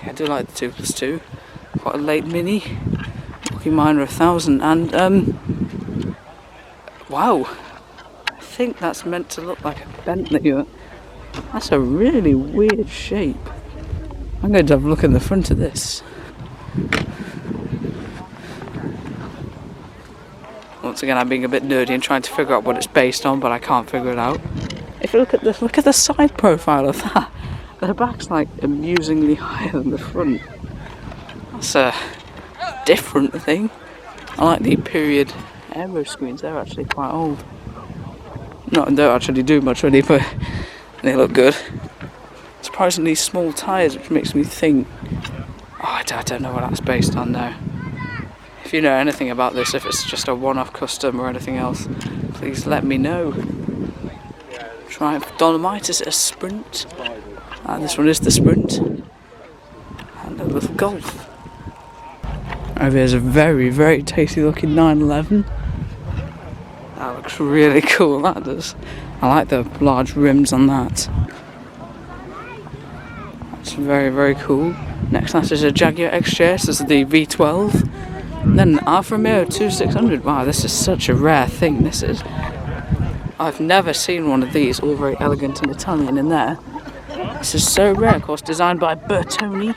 I do like the 2+2. Quite a late Mini. Lucky Miner 1000, and wow, I think that's meant to look like a Bentley, but that's a really weird shape. I'm going to have a look in the front of this. Once again, I'm being a bit nerdy and trying to figure out what it's based on, but I can't figure it out. If you look at the side profile of that. The back's like amusingly higher than the front. That's a different thing. I like the period aero screens, they're actually quite old. No, they don't actually do much really, but they look good. Surprisingly small tyres, which makes me think, I don't know what that's based on now. If you know anything about this, if it's just a one-off custom or anything else, please let me know. Triumph Dolomite, is it a Sprint? This one is the Sprint. And a little Golf. Over here's a very tasty looking 911. That looks really cool, that does. I like the large rims on that. That's very cool. Next to that is a Jaguar XJS, this is the V12. And then an Alfa Romeo 2600. Wow, this is such a rare thing, this is. I've never seen one of these, all very elegant and Italian in there. This is so rare, of course, designed by Bertoni,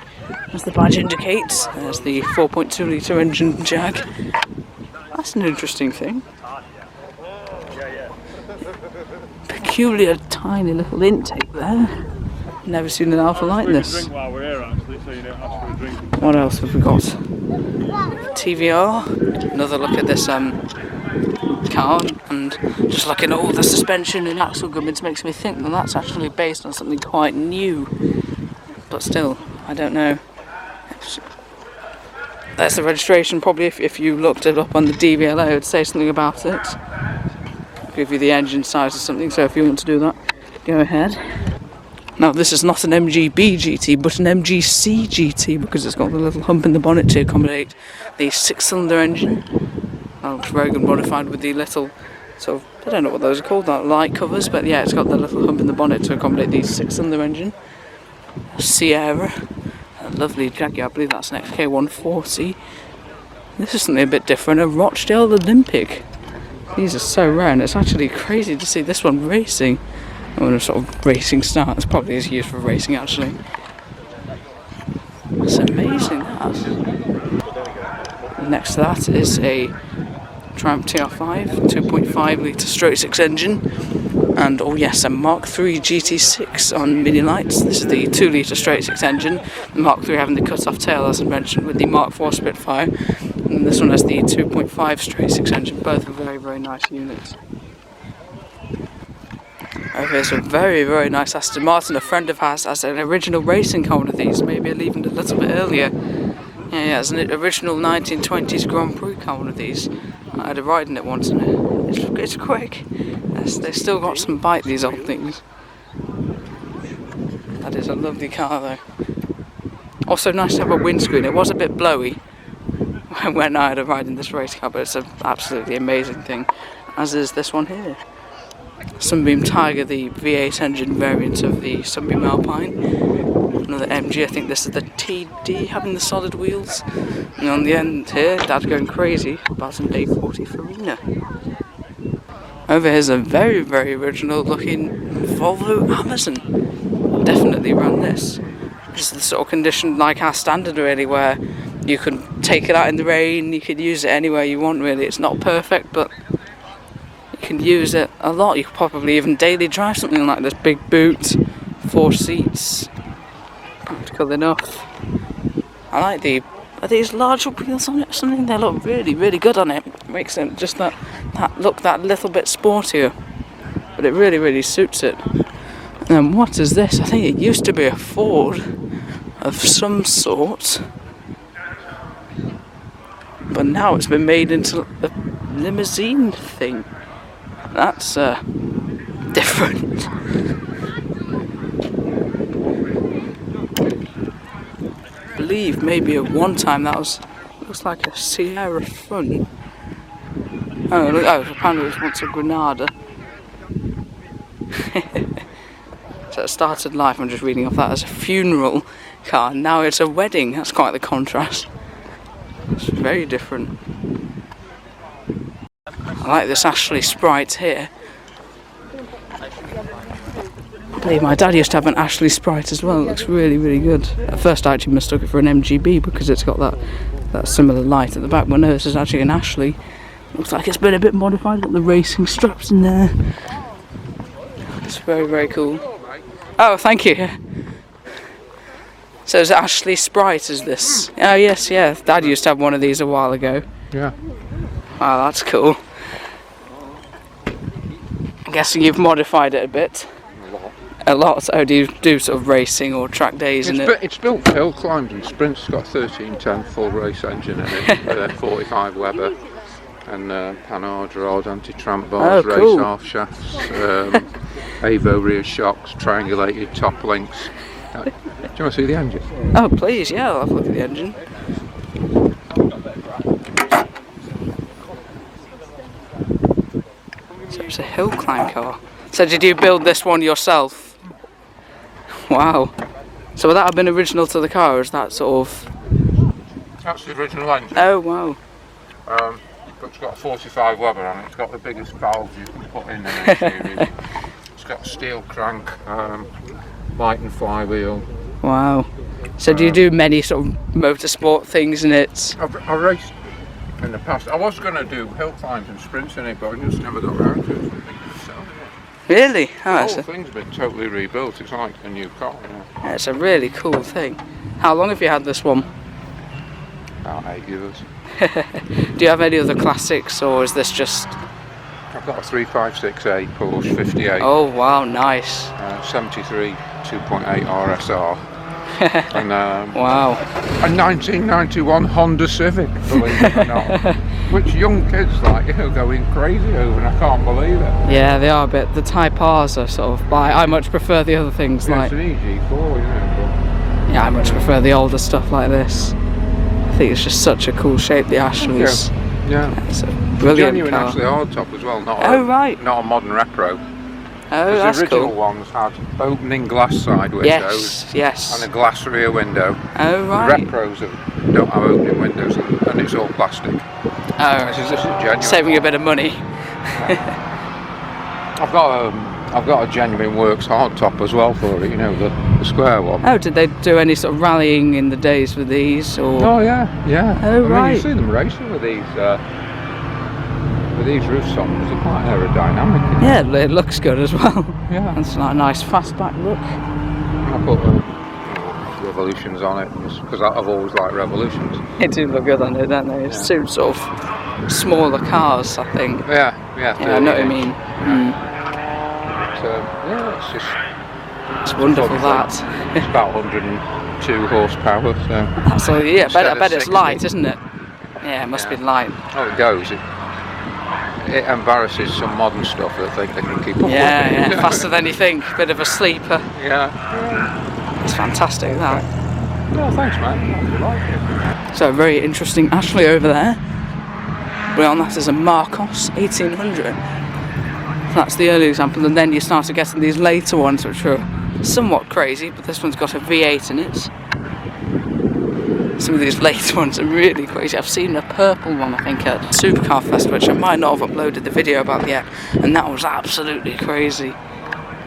as the badge indicates. There's the 4.2 litre engine Jag. That's an interesting thing. Peculiar tiny little intake there. Never seen an Alfa like this. What else have we got? TVR. Another look at this car, and just looking at all the suspension and axle gummits makes me think that that's actually based on something quite new. But still, I don't know. That's the registration. Probably if you looked it up on the DVLA, it would say something about it. Give you the engine size or something, so if you want to do that, go ahead. Now this is not an MGB GT, but an MGC GT, because it's got the little hump in the bonnet to accommodate the 6-cylinder engine. That looks very good, modified with the little sort of, I don't know what those are called, that light covers, but yeah, it's got the little hump in the bonnet to accommodate the 6-cylinder engine. A Sierra, a lovely Jaguar, I believe that's an XK140. This is something a bit different, a Rochdale Olympic. These are so rare, and it's actually crazy to see this one racing. On a sort of racing start, it's probably is used for racing actually. It's amazing that. Next to that is a Triumph TR5, 2.5 litre straight 6 engine, and oh yes, a Mark III GT6 on mini lights. This is the 2 litre straight 6 engine, the Mark III having the cut-off tail as I mentioned with the Mark IV Spitfire, and this one has the 2.5 straight 6 engine. Both are very, very nice units. Here's a very, very nice Aston Martin. A friend of ours has an original racing car, one of these, maybe even a little bit earlier. Yeah, it's an original 1920s Grand Prix car, one of these. I had a ride in it once, and it's quick. They've still got some bite, these old things. That is a lovely car though. Also nice to have a windscreen. It was a bit blowy when I had a ride in this race car, but it's an absolutely amazing thing, as is this one here. Sunbeam Tiger, the V8 engine variant of the Sunbeam Alpine. Another MG, I think this is the TD having the solid wheels. And on the end here, Dad's going crazy about an A40 Farina. Over here's a very, very original looking Volvo Amazon. Definitely run this. This is the sort of condition like our standard really, where you can take it out in the rain, you can use it anywhere you want really. It's not perfect, but you can use it a lot. You could probably even daily drive something like this. Big boot, 4 seats, practical enough. I like are these larger wheels on it or something? They look really, really good on it. Makes it just that look that little bit sportier, but it really, really suits it. And what is this? I think it used to be a Ford of some sort, but now it's been made into a limousine thing. That's different. I believe maybe at one time that looks like a Sierra front. Oh, apparently it was once a Granada. So it started life, I'm just reading off that, as a funeral car. Now it's a wedding. That's quite the contrast. It's very different. I like this Ashley Sprite here. I believe my dad used to have an Ashley Sprite as well. It looks really, really good. At first I actually mistook it for an MGB because it's got that similar light at the back, but no, this is actually an Ashley. Looks like it's been a bit modified, got the racing straps in there. It's very, very cool. Oh, thank you. So it's Ashley Sprite, is this? Oh yes, yeah. Dad used to have one of these a while ago. Yeah. Wow, that's cool. I'm guessing you've modified it a bit. A lot. Oh, do you do sort of racing or track days in it? It's built for hill climbs and sprints. It's got a 1310 full race engine in it, with a 45 Weber and Panhard rod, anti-tramp bars, cool. race half shafts, Avo rear shocks, triangulated top links. Do you want to see the engine? Oh please, yeah, I'll have a look at the engine. So it's a hill climb car. So did you build this one yourself? Wow. So would that have been original to the car, or is that sort of... That's the original engine. Oh wow. But it's got a 45 Weber on it. It's got the biggest valves you can put in an series. It's got a steel crank, light and flywheel. Wow. So do you do many sort of motorsport things in it? I raced in the past. I was going to do hill climbs and sprints in it, but I just never got around to it. So, Really? Oh, the whole thing's been totally rebuilt. It's like a new car. yeah, it's a really cool thing. How long have you had this one? About 8 years. Do you have any other classics, or is this just... I've got a 356A Porsche 58. Oh wow, nice. 73 2.8 RSR. And wow. a 1991 Honda Civic, believe it or not. which young kids like, you know, going crazy over, and I can't believe it. Yeah, they are a bit. The Type R's are sort of. I much prefer the other things Yeah, like. it's an EG4, you know. Yeah, I much prefer the older stuff like this. I think it's just such a cool shape. The Ashleys. Yeah. It's a brilliant Genuine car. actually hardtop as well, not Oh, right. not a modern repro. Oh, Because that's the original cool. ones had opening glass side windows Yes, yes. and a glass rear window. Oh, The right. repros don't have opening windows, and it's all plastic. Oh, This is genuine. saving a bit of money. I've got a genuine works hardtop as well for it, you know, the square one. Oh, did they do any sort of rallying in the days with these, or? Oh yeah. Oh, I mean, right. you see them racing with these roofs on. They're quite aerodynamic. You know? Yeah, it looks good as well. Yeah. It's like a nice fastback look. I put Revolutions on it because I've always liked Revolutions. They do look good on it, don't they? It suits sort of smaller cars, I think. Yeah. Yeah, I know what you mean. So yeah, it's just. It's wonderful fun. that. It's about 102 horsepower. So. So yeah, Instead I of bet it's 60. light, isn't it? Yeah, it must be light. Oh, it goes. It embarrasses some modern stuff that think they can keep up with. Yeah, faster than you think. Bit of a sleeper. Yeah. It's fantastic that. No, thanks, man. I like it. So very interesting Ashley over there. Beyond that is a Marcos 1800. That's the early example, and then you start getting these later ones which are somewhat crazy, but this one's got a V8 in it. Some of these later ones are really crazy. I've seen a purple one, I think, at Supercar Fest, which I might not have uploaded the video about yet, and that was absolutely crazy.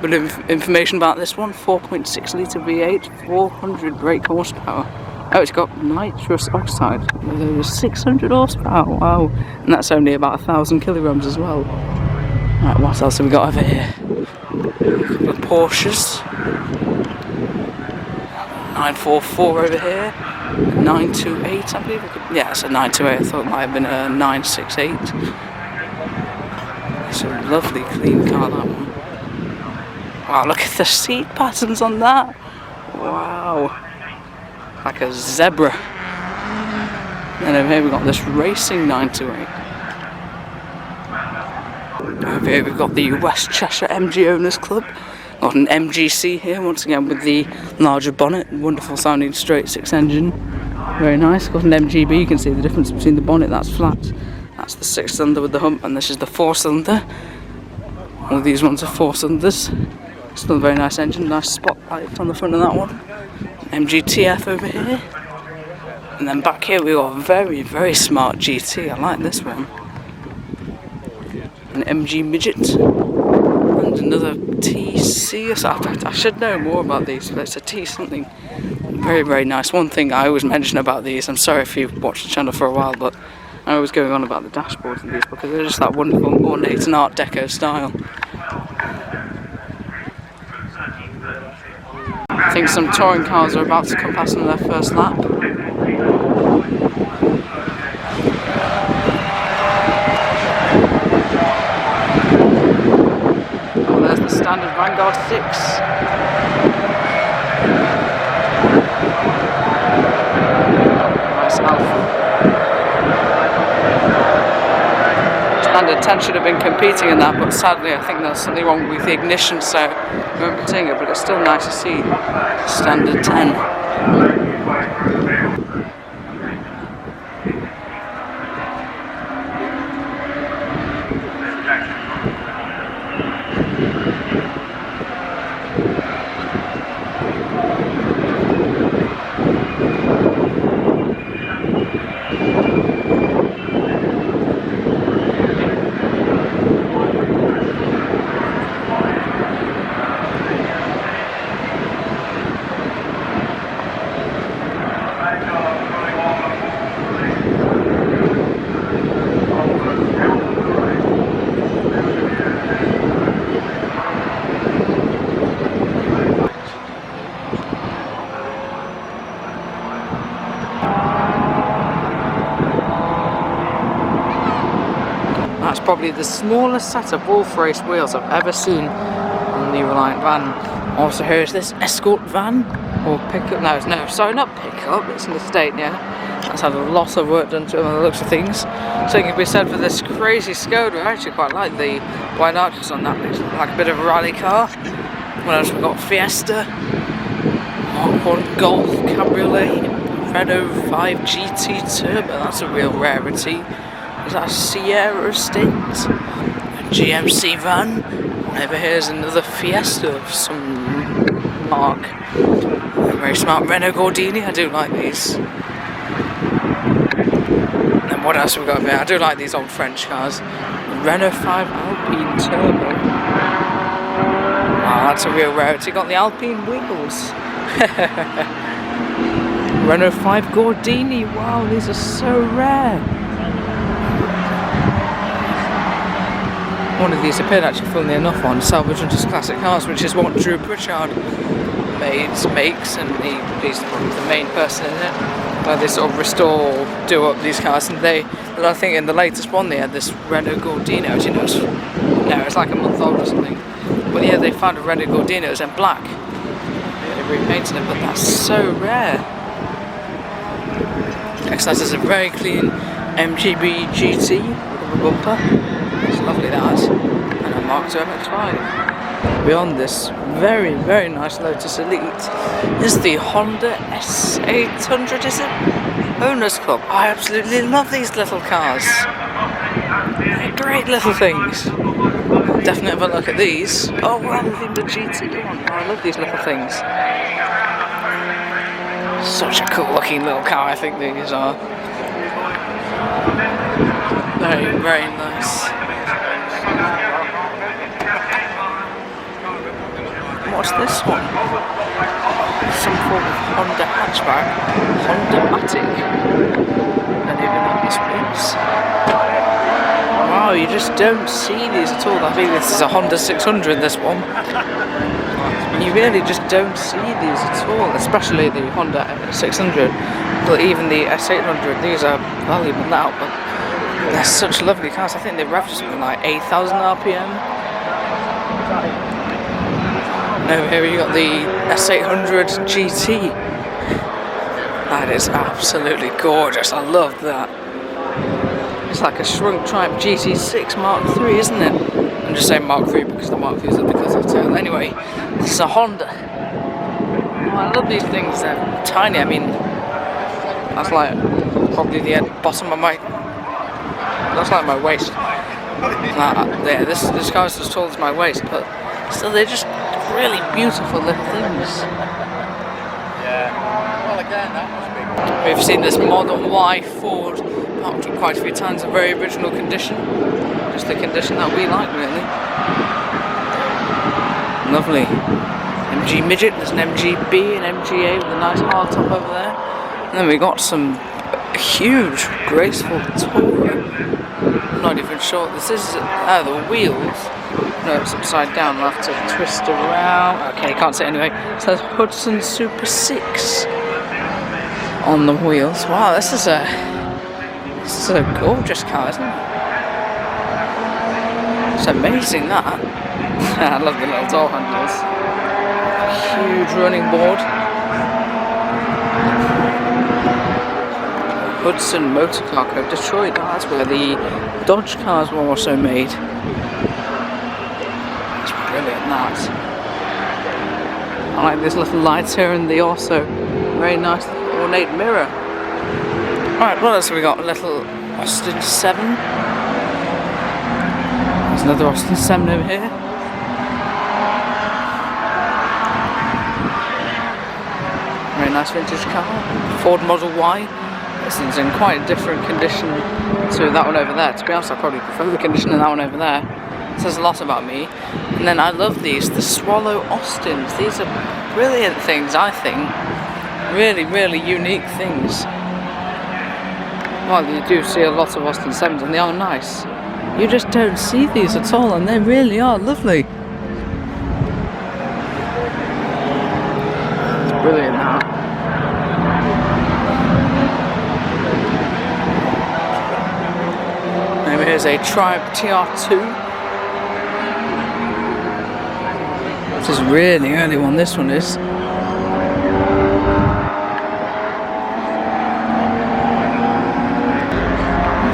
But information about this one: 4.6 litre V8, 400 brake horsepower. Oh, it's got nitrous oxide with over 600 horsepower. Wow, and that's only about 1,000 kilograms as well. Right, what else have we got over here? A couple of Porsches. 944 over here. 928, I believe. Yeah, it's a 928. I thought it might have been a 968. It's a lovely, clean car, that one. Wow, look at the seat patterns on that. Wow. Like a zebra. And over here we've got this racing 928. Over here we've got the West Cheshire MG Owners Club. Got an MGC here, once again with the larger bonnet. Wonderful sounding straight six engine. Very nice. Got an MGB, you can see the difference between the bonnet, that's flat. That's the 6-cylinder with the hump, and this is the 4-cylinder. All these ones are 4-cylinders. Still a very nice engine, nice spotlight on the front of that one. MGTF over here. And then back here we got a very, very smart GT. I like this one. An MG Midget. And another TC or something. I should know more about these, but it's a T something. Very, very nice. One thing I always mention about these, I'm sorry if you've watched the channel for a while, but I was going on about the dashboards of these because they're just that wonderful ornate and Art Deco style. I think some touring cars are about to come past on their first lap. Oh, there's the standard Vanguard 6. Nice Alfa. Standard 10 should have been competing in that, but sadly I think there's something wrong with the ignition, so we won't be seeing it, but it's still nice to see standard 10. That's probably the smallest set of wolf race wheels I've ever seen on the Reliant van. Also, here's this escort van or pickup. No, sorry, not pickup. It's an estate, yeah. That's had a lot of work done to it on the looks of things. Something can be said for this crazy Skoda. I actually quite like the white arches on that. Makes it look like a bit of a rally car. What else we've got? Fiesta, Mark 1 Golf Cabriolet, Renault 5 GT Turbo. That's a real rarity. Is that a Sierra Estate? A GMC van. Over here's another Fiesta of some mark. A very smart Renault Gordini. I do like these. And what else have we got here? I do like these old French cars. The Renault 5 Alpine Turbo. Wow, that's a real rarity. Got the Alpine wheels. Renault 5 Gordini. Wow, these are so rare. One of these appeared actually, funnily enough, on Salvage Hunters Classic Cars, which is what Drew Pritchard makes, and he's the main person in it. They sort of restore, do up these cars, and I think in the latest one they had this Renault Gordino, which it's like a month old or something. But yeah, they found a Renault Gordino, it was in black. They repainted it, but that's so rare. Next, that is a very clean MGB GT with a bumper. It's lovely, that. And a Mark II MX-5. Beyond this very, very nice Lotus Elite is the Honda S800, is it? Owners Club. I absolutely love these little cars. They're great little things. Definitely have a look at these. Oh wow, even the GT one. Oh, I love these little things. Such a cool looking little car, I think these are. Very, very nice. What's this one? Some form of Honda hatchback. Honda-matic. I don't even know what this means. Wow, you just don't see these at all. I think this is a Honda 600, this one. You really just don't see these at all, especially the Honda 600. But even the S800, these are valuable now, but they're such lovely cars. I think they rev to something like 8,000 RPM. Over here you got the S800 GT. That is absolutely gorgeous. I love that. It's like a shrunk Triumph GT6 Mark III, isn't it? I'm just saying Mark III because the Mark III is at the cut-off tail. Anyway, this is a Honda. Oh, I love these things. They're tiny. I mean, that's like probably the bottom of my. That's like my waist. Yeah, this car is as tall as my waist, but still, they're just really beautiful little things. Yeah. Well, again, that must be. We've seen this Model Y Ford parked up quite a few times in very original condition. Just the condition that we like, really. Lovely. MG Midget, there's an MGB and MGA with a nice hard top over there. And then we got some huge, graceful Tourer. I'm not even sure. This is the wheels. No, it's upside down. I'll have to twist around. Okay, can't see it anyway. It says Hudson Super 6 on the wheels. Wow, this is a gorgeous car, isn't it? It's amazing, that. I love the little door handles. Huge running board. Hudson Motor Car Co. Detroit. That's where the Dodge cars were also made. It's brilliant, that. I like these little lights here and the also very nice ornate mirror. Right, what else have we got? A little Austin 7. There's another Austin 7 over here. Very nice vintage car. Ford Model Y. This is in quite a different condition to that one over there. To be honest, I probably prefer the condition of that one over there. It says a lot about me. And then I love these, the Swallow Austins. These are brilliant things, I think. Really, really unique things. Well, you do see a lot of Austin 7s and they are nice. You just don't see these at all, and they really are lovely. It's brilliant, that. And here's a Triumph TR2. This is a really early one, this one is.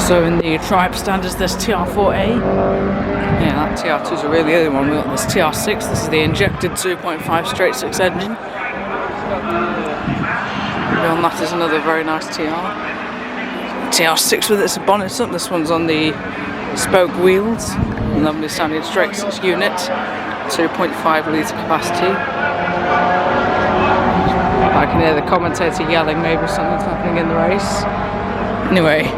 Also in the tribe standards, there's TR4A. Yeah, that TR2 is really the other one. We've got this TR6. This is the injected 2.5 straight 6 engine. Beyond that is another very nice TR. TR6 with its bonnet up. This one's on the spoke wheels. Lovely standing straight 6 unit. 2.5 litre capacity. I can hear the commentator yelling, maybe something's happening in the race. Anyway.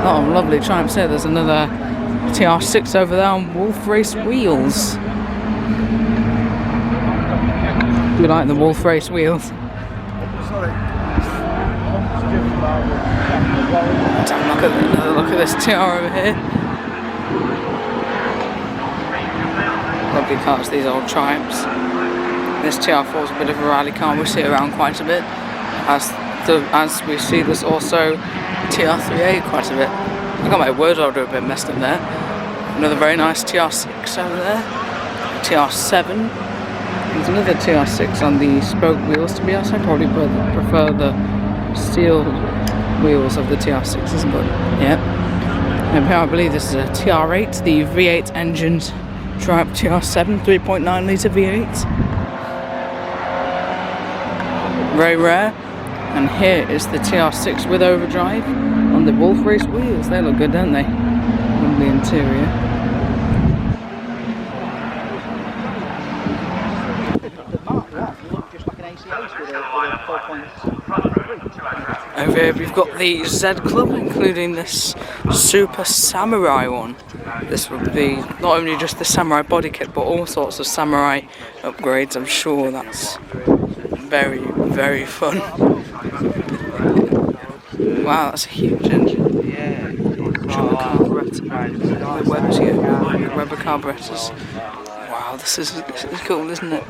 Oh, lovely Triumphs here. There's another TR6 over there on Wolf Race wheels. We like the Wolf Race wheels. Damn, look at this TR over here. Lovely cars, these old Triumphs. This TR4 is a bit of a rally car. We see it around quite a bit. As we see this also TR3A quite a bit. I got my word order a bit messed up there. Another very nice TR6 over there. TR7. There's another TR6 on the spoke wheels, to be honest. I probably prefer the steel wheels of the TR6s, but yeah. And here I believe this is a TR8, the V8 engined Triumph TR7, 3.9 litre V8. Very rare. And here is the TR6 with overdrive on the Wolf Race wheels. They look good, don't they? On the interior. Over here we've got the Z Club, including this Super Samurai one. This would be not only just the Samurai body kit, but all sorts of Samurai upgrades. I'm sure that's very, very fun. Wow, that's a huge engine. Yeah. Weber carburetors. Wow, this is cool, isn't it?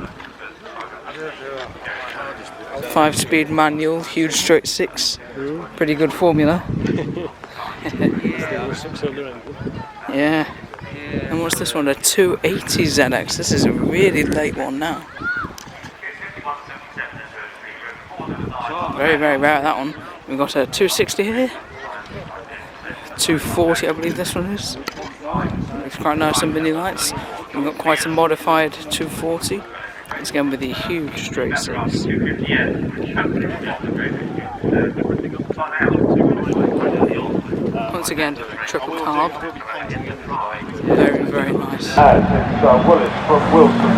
5-speed manual, huge straight 6. Pretty good formula. Yeah. And what's this one? A 280 ZX. This is a really late one now. Very, very rare, that one. We've got a 260 here. 240, I believe this one is. It's quite nice and mini lights. We've got quite a modified 240. It's again with the huge straight 6. Once again, triple carb. Very, very nice. It's Willis from Wilson.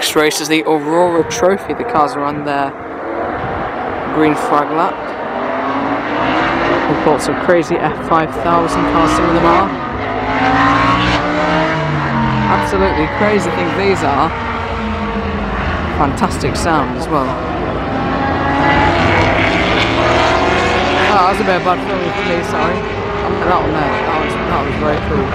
Next race is the Aurora Trophy. The cars are on their green flag lap. We've got some crazy F5000 cars, some of them are. Absolutely crazy things these are. Fantastic sound as well. Oh, that was a bit of bad filming for me, sorry. That one there, that was very cool.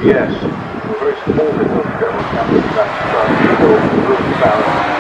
Yes, we're very supportive of Gerry camping that room balance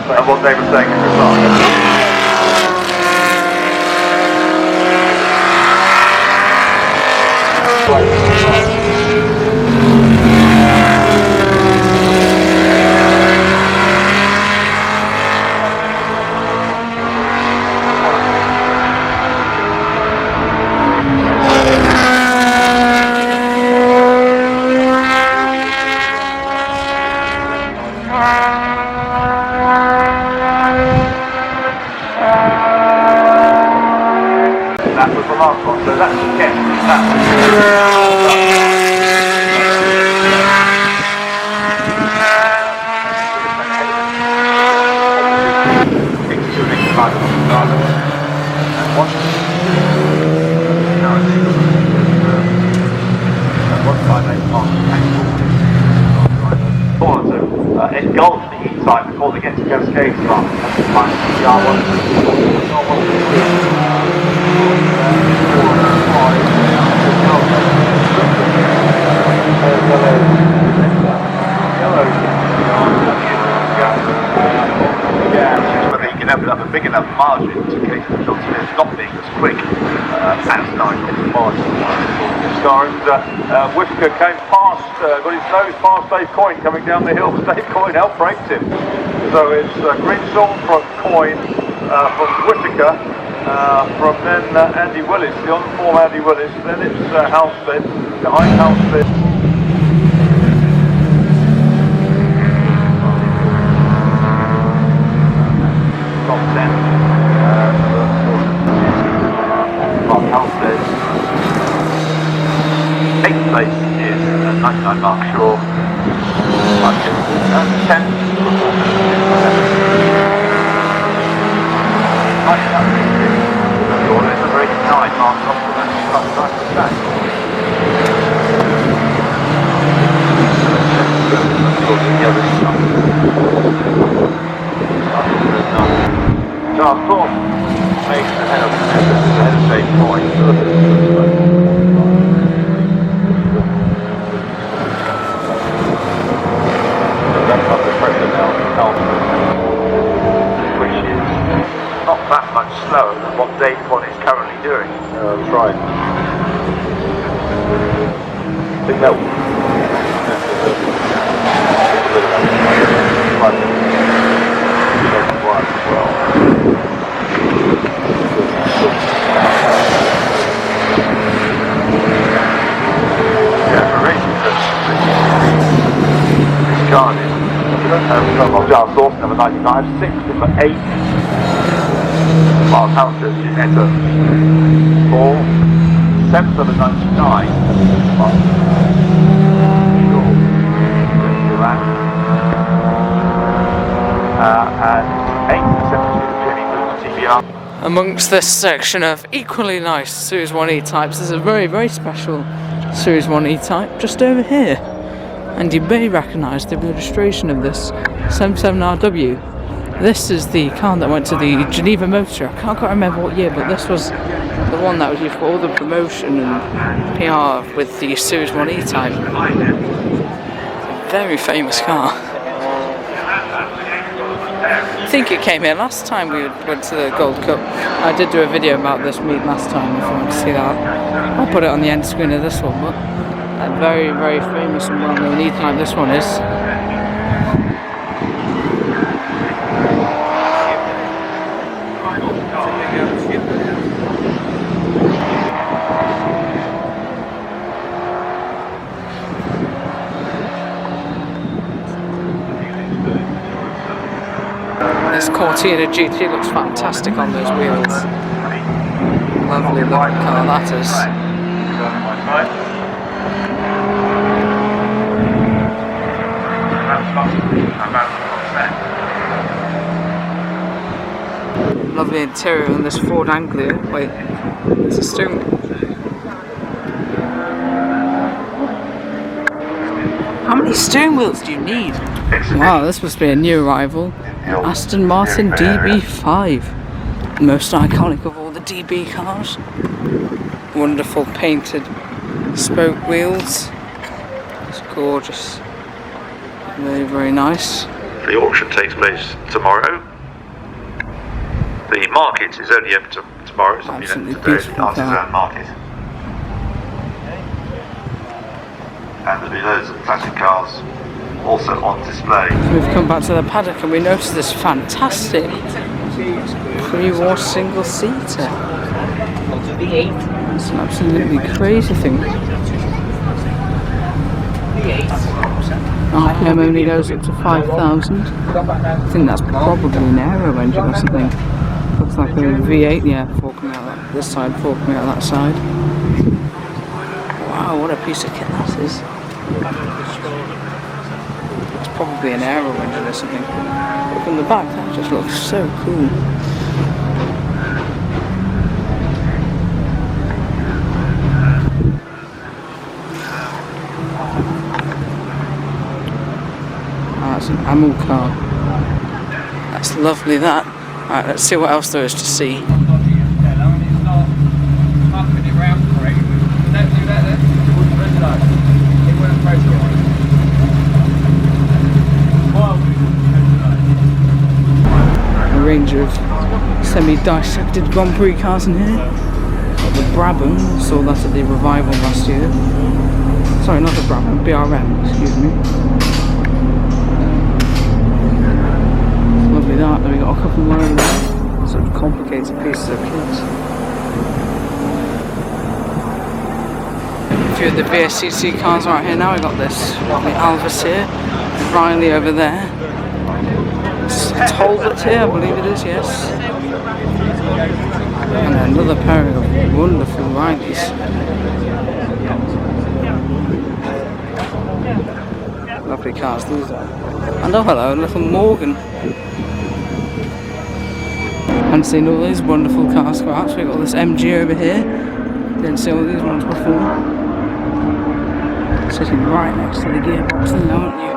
and what they were saying in the that was the last one, so that's yes, that was engulf the heat site before they get to Cascade Plant. Whether you can open up a big enough margin to cater for John Smith not being as quick as 9 margin. And Whitaker came past, got his nose past Dave Coyne coming down the hill. Dave Coyne out-braked him. So it's Grinsell from Coyne, from Whitaker, from then Andy Willis, the on-form Andy Willis, then it's Halstead, behind Halstead. Top 10, Mark Halstead. 8th place is 99 Mark Shaw. 10th. It's a very tight Mark Halstead. Charles Thorpe makes ahead of Dave Coyne. currently doing. That's right. I think that Exhaust number 95, 6 number 8 Miles Houses, Enter 4, 7 number 99 and 8 72 TBR. Amongst this section of equally nice Series 1E types, there's a very, very special Series 1E type just over here. And you may recognise the registration of this 77RW. This is the car that went to the Geneva Motor Show. I can't quite remember what year, but this was the one that was used for all the promotion and PR with the Series 1E type. Very famous car. I think it came here last time we went to the Gold Cup. I did do a video about this meet last time if you want to see that. I'll put it on the end screen of this one, but a very, very famous and well-known E-type this one is. This Cortina GT looks fantastic on those wheels. Lovely looking car that is. Lovely interior on this Ford Anglia. Wait, there's a steering wheel. How many steering wheels do you need? Wow, this must be a new arrival. Aston Martin DB5. Most iconic of all the DB cars. Wonderful painted spoke wheels. It's gorgeous. Very, very nice. The auction takes place tomorrow. The market is only open tomorrow. So absolutely beautiful artisan market. And there'll be loads of classic cars also on display. We've come back to the paddock and we noticed this fantastic pre-war single seater. It's an absolutely crazy thing. RPM only goes up to 5,000. I think that's probably an aero engine or something. Looks like a V8, yeah, 4 coming out this side, 4 coming out that side. Wow, what a piece of kit that is. It's probably an aero engine or something. But from the back, that just looks so cool. That's an ammo car. That's lovely, that. Alright, let's see what else there is to see. A range of semi-dissected Grand Prix cars in here. Got the Brabham, saw that at the revival last year. Sorry, not the Brabham, BRM, excuse me. Lovely that, then we got a couple more of them. Sort of complicated pieces of kit. A few of the VSCC cars right here now. We got this lovely Alvis here, Riley over there. Talbot here, I believe it is, yes. And another pair of wonderful Rileys. Lovely cars these are. And oh hello, little Morgan. Haven't seen all these wonderful cars go out, so we've got this MG over here. Didn't see all these ones before. Sitting right next to the gearbox there, aren't you?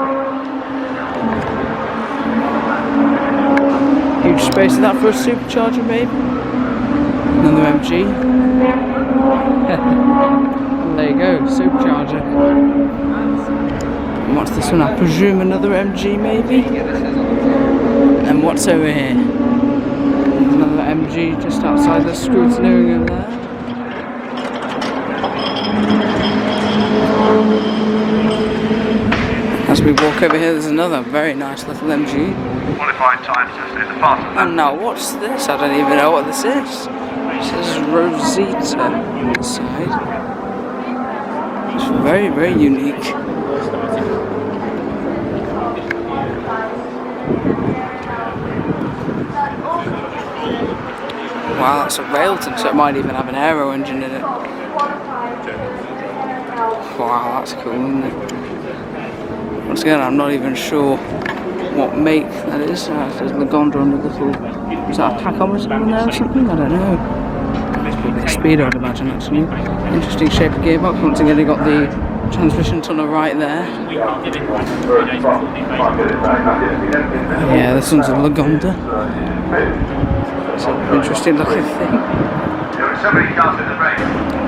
Huge space is that for a supercharger maybe? Another MG. There you go, supercharger. And what's this one? I presume another MG maybe? And what's over here? Another MG. MG just outside the scrutineering over there. As we walk over here, there's another very nice little MG. Qualifying times just in the fastest. And now, what's this? I don't even know what this is. It says Rosita on the side. It's very, very unique. Wow, that's a Railton, so it might even have an aero engine in it. Wow, that's cool, isn't it? Once again, I'm not even sure what make that is. There's Lagonda on the little... Is that a tachometer on there or something? I don't know. It's probably a speedo, I'd imagine, actually. Interesting shape of gearbox. Once again, they got the transmission tunnel right there. Yeah, this one's a Lagonda. It's an interesting looking thing.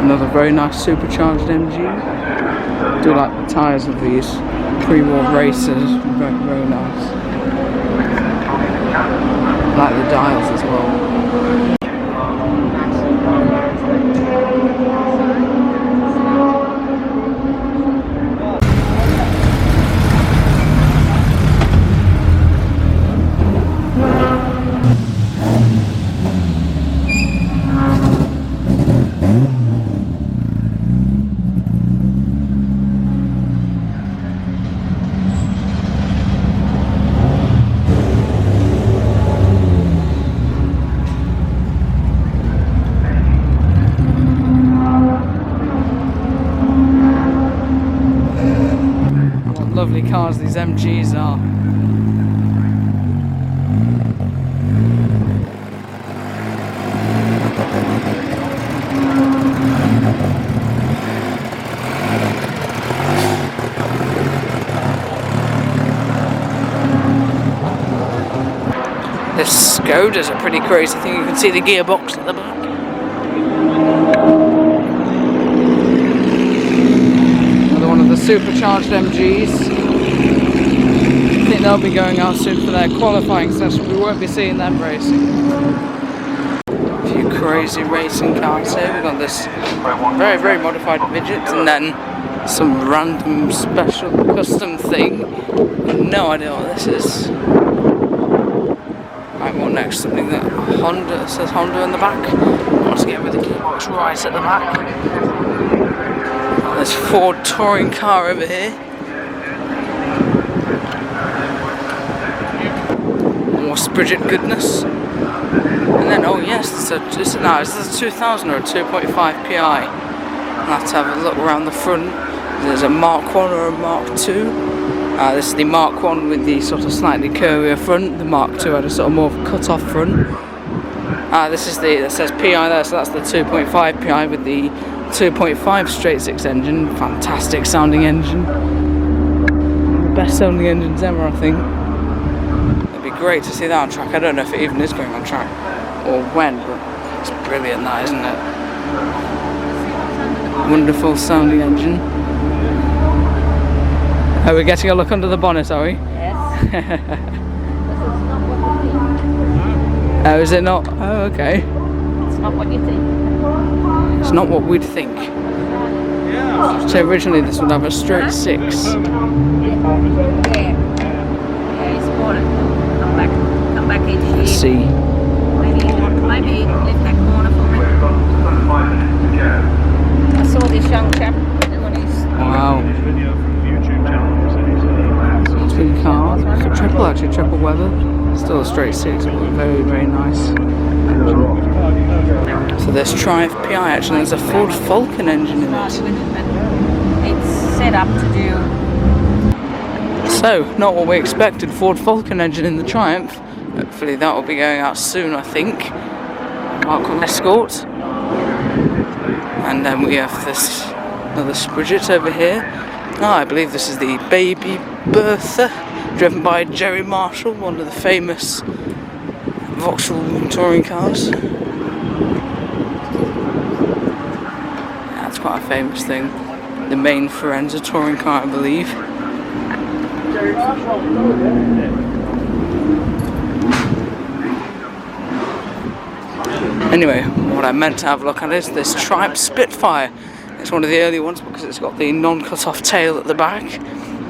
Another very nice supercharged MG. I do like the tyres of these pre-war racers, very, very nice. I like the dials as well. Lovely cars these MGs are. This Skoda's a pretty crazy thing. You can see the gearbox at the back. One of the supercharged MGs. I think they'll be going out soon for their qualifying session. We won't be seeing them racing. A few crazy racing cars here. We've got this very, very modified midget and then some random special custom thing. No idea what this is. Right, what next? Something that Honda says Honda in the back. Once again with the gearbox right at the back. There's Ford touring car over here. More Sprite goodness. And then, oh yes, is this a 2000 or a 2.5 PI? I'll have to have a look around the front. There's a Mark 1 or a Mark 2. This is the Mark 1 with the sort of slightly curvier front. The Mark 2 had a sort of more cut-off front. This is the, it says PI there, so that's the 2.5 PI with the 2.5 straight-six engine. Fantastic sounding engine. The best sounding engines ever, I think. It'd be great to see that on track. I don't know if it even is going on track or when, but it's brilliant, that, isn't it? Wonderful sounding engine. Are we getting a look under the bonnet, are we? Yes. Oh, is it not? Oh, okay. It's not what you think. It's not what we'd think. So originally this would have a straight six. Yeah, it's important. Come back in here. Let's see. Maybe lift that corner for me. I saw this young chap doing his... Wow. Twin car. It's a triple, actually, triple weather. Still a straight six, but very, very nice. So there's Triumph PI actually, there's a Ford Falcon engine in it. It's set up to do... So, not what we expected, Ford Falcon engine in the Triumph. Hopefully that will be going out soon, I think. Mark Escort. And then we have this another Sprite over here. I believe this is the Baby Bertha, driven by Gerry Marshall, one of the famous Vauxhall touring cars. That's quite a famous thing. The main Firenza touring car, I believe. Anyway, what I meant to have a look at is this Triumph Spitfire. It's one of the early ones because it's got the non-cut-off tail at the back.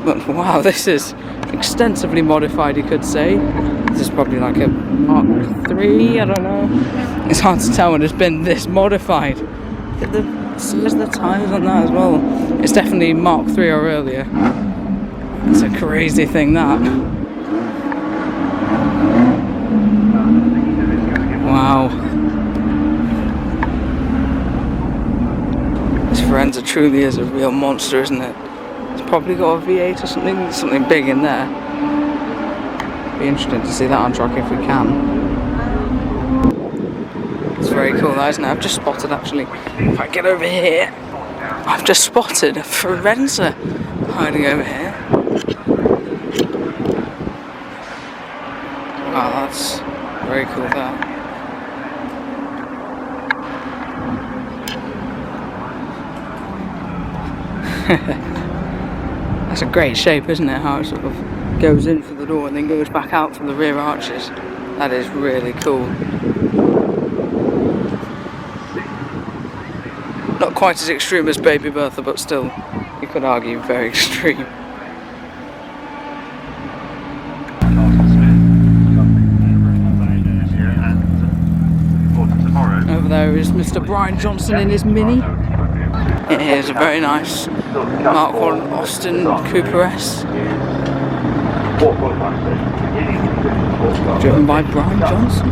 But wow, this is extensively modified, you could say. This is probably like a Mark III, I don't know. It's hard to tell when it's been this modified. There's the tyres on that as well. It's definitely Mark III or earlier. It's a crazy thing, that. Wow. This Firenza truly is a real monster, isn't it? It's probably got a V8 or something big in there. Be interesting to see that on track if we can. It's very cool, that, isn't it? I've just spotted, actually, if I get over here, I've just spotted a Firenza hiding over here. Wow, that's very cool, that. That's a great shape, isn't it? How it sort of goes in for the door and then goes back out from the rear arches. That is really cool. Not quite as extreme as Baby Bertha, but still, you could argue very extreme. Over there is Mr. Brian Johnson in his Mini. Here's a very nice Mark 1 Austin Cooper S. Driven by Brian Johnson.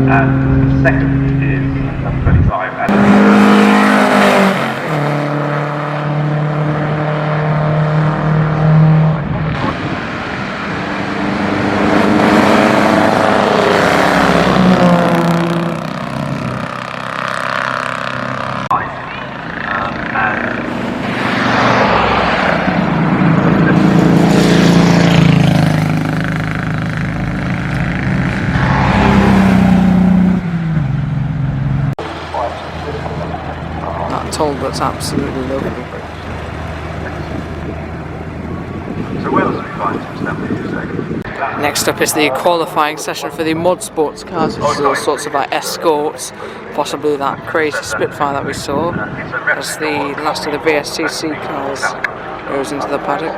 And second is 35. That's absolutely lovely. So where else do we find some stuff? Next up is the qualifying session for the Modsports cars, which is all sorts of like escorts, possibly that crazy Spitfire that we saw. As the last of the VSCC cars goes into the paddock.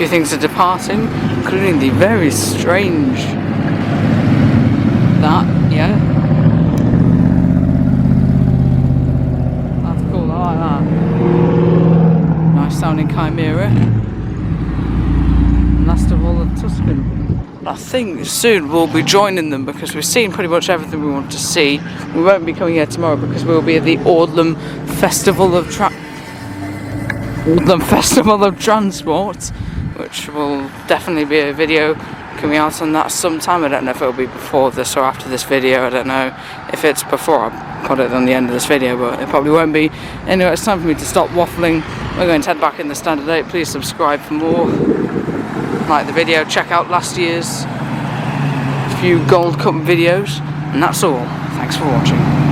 few things are departing, including the very strange yeah. That's cool, I like that. Nice sounding Chimera. And last of all, the Tuscan. I think soon we'll be joining them because we've seen pretty much everything we want to see. We won't be coming here tomorrow because we'll be at the Oulton Festival of Transport, which will definitely be a video coming out on that sometime. I don't know if it'll be before this or after this video. I don't know if it's before. I'll put it on the end of this video, but it probably won't be. Anyway, it's time for me to stop waffling. We're going to head back in the standard 8. Please subscribe for more. Like the video, check out last year's few Gold Cup videos, and that's all. Thanks for watching.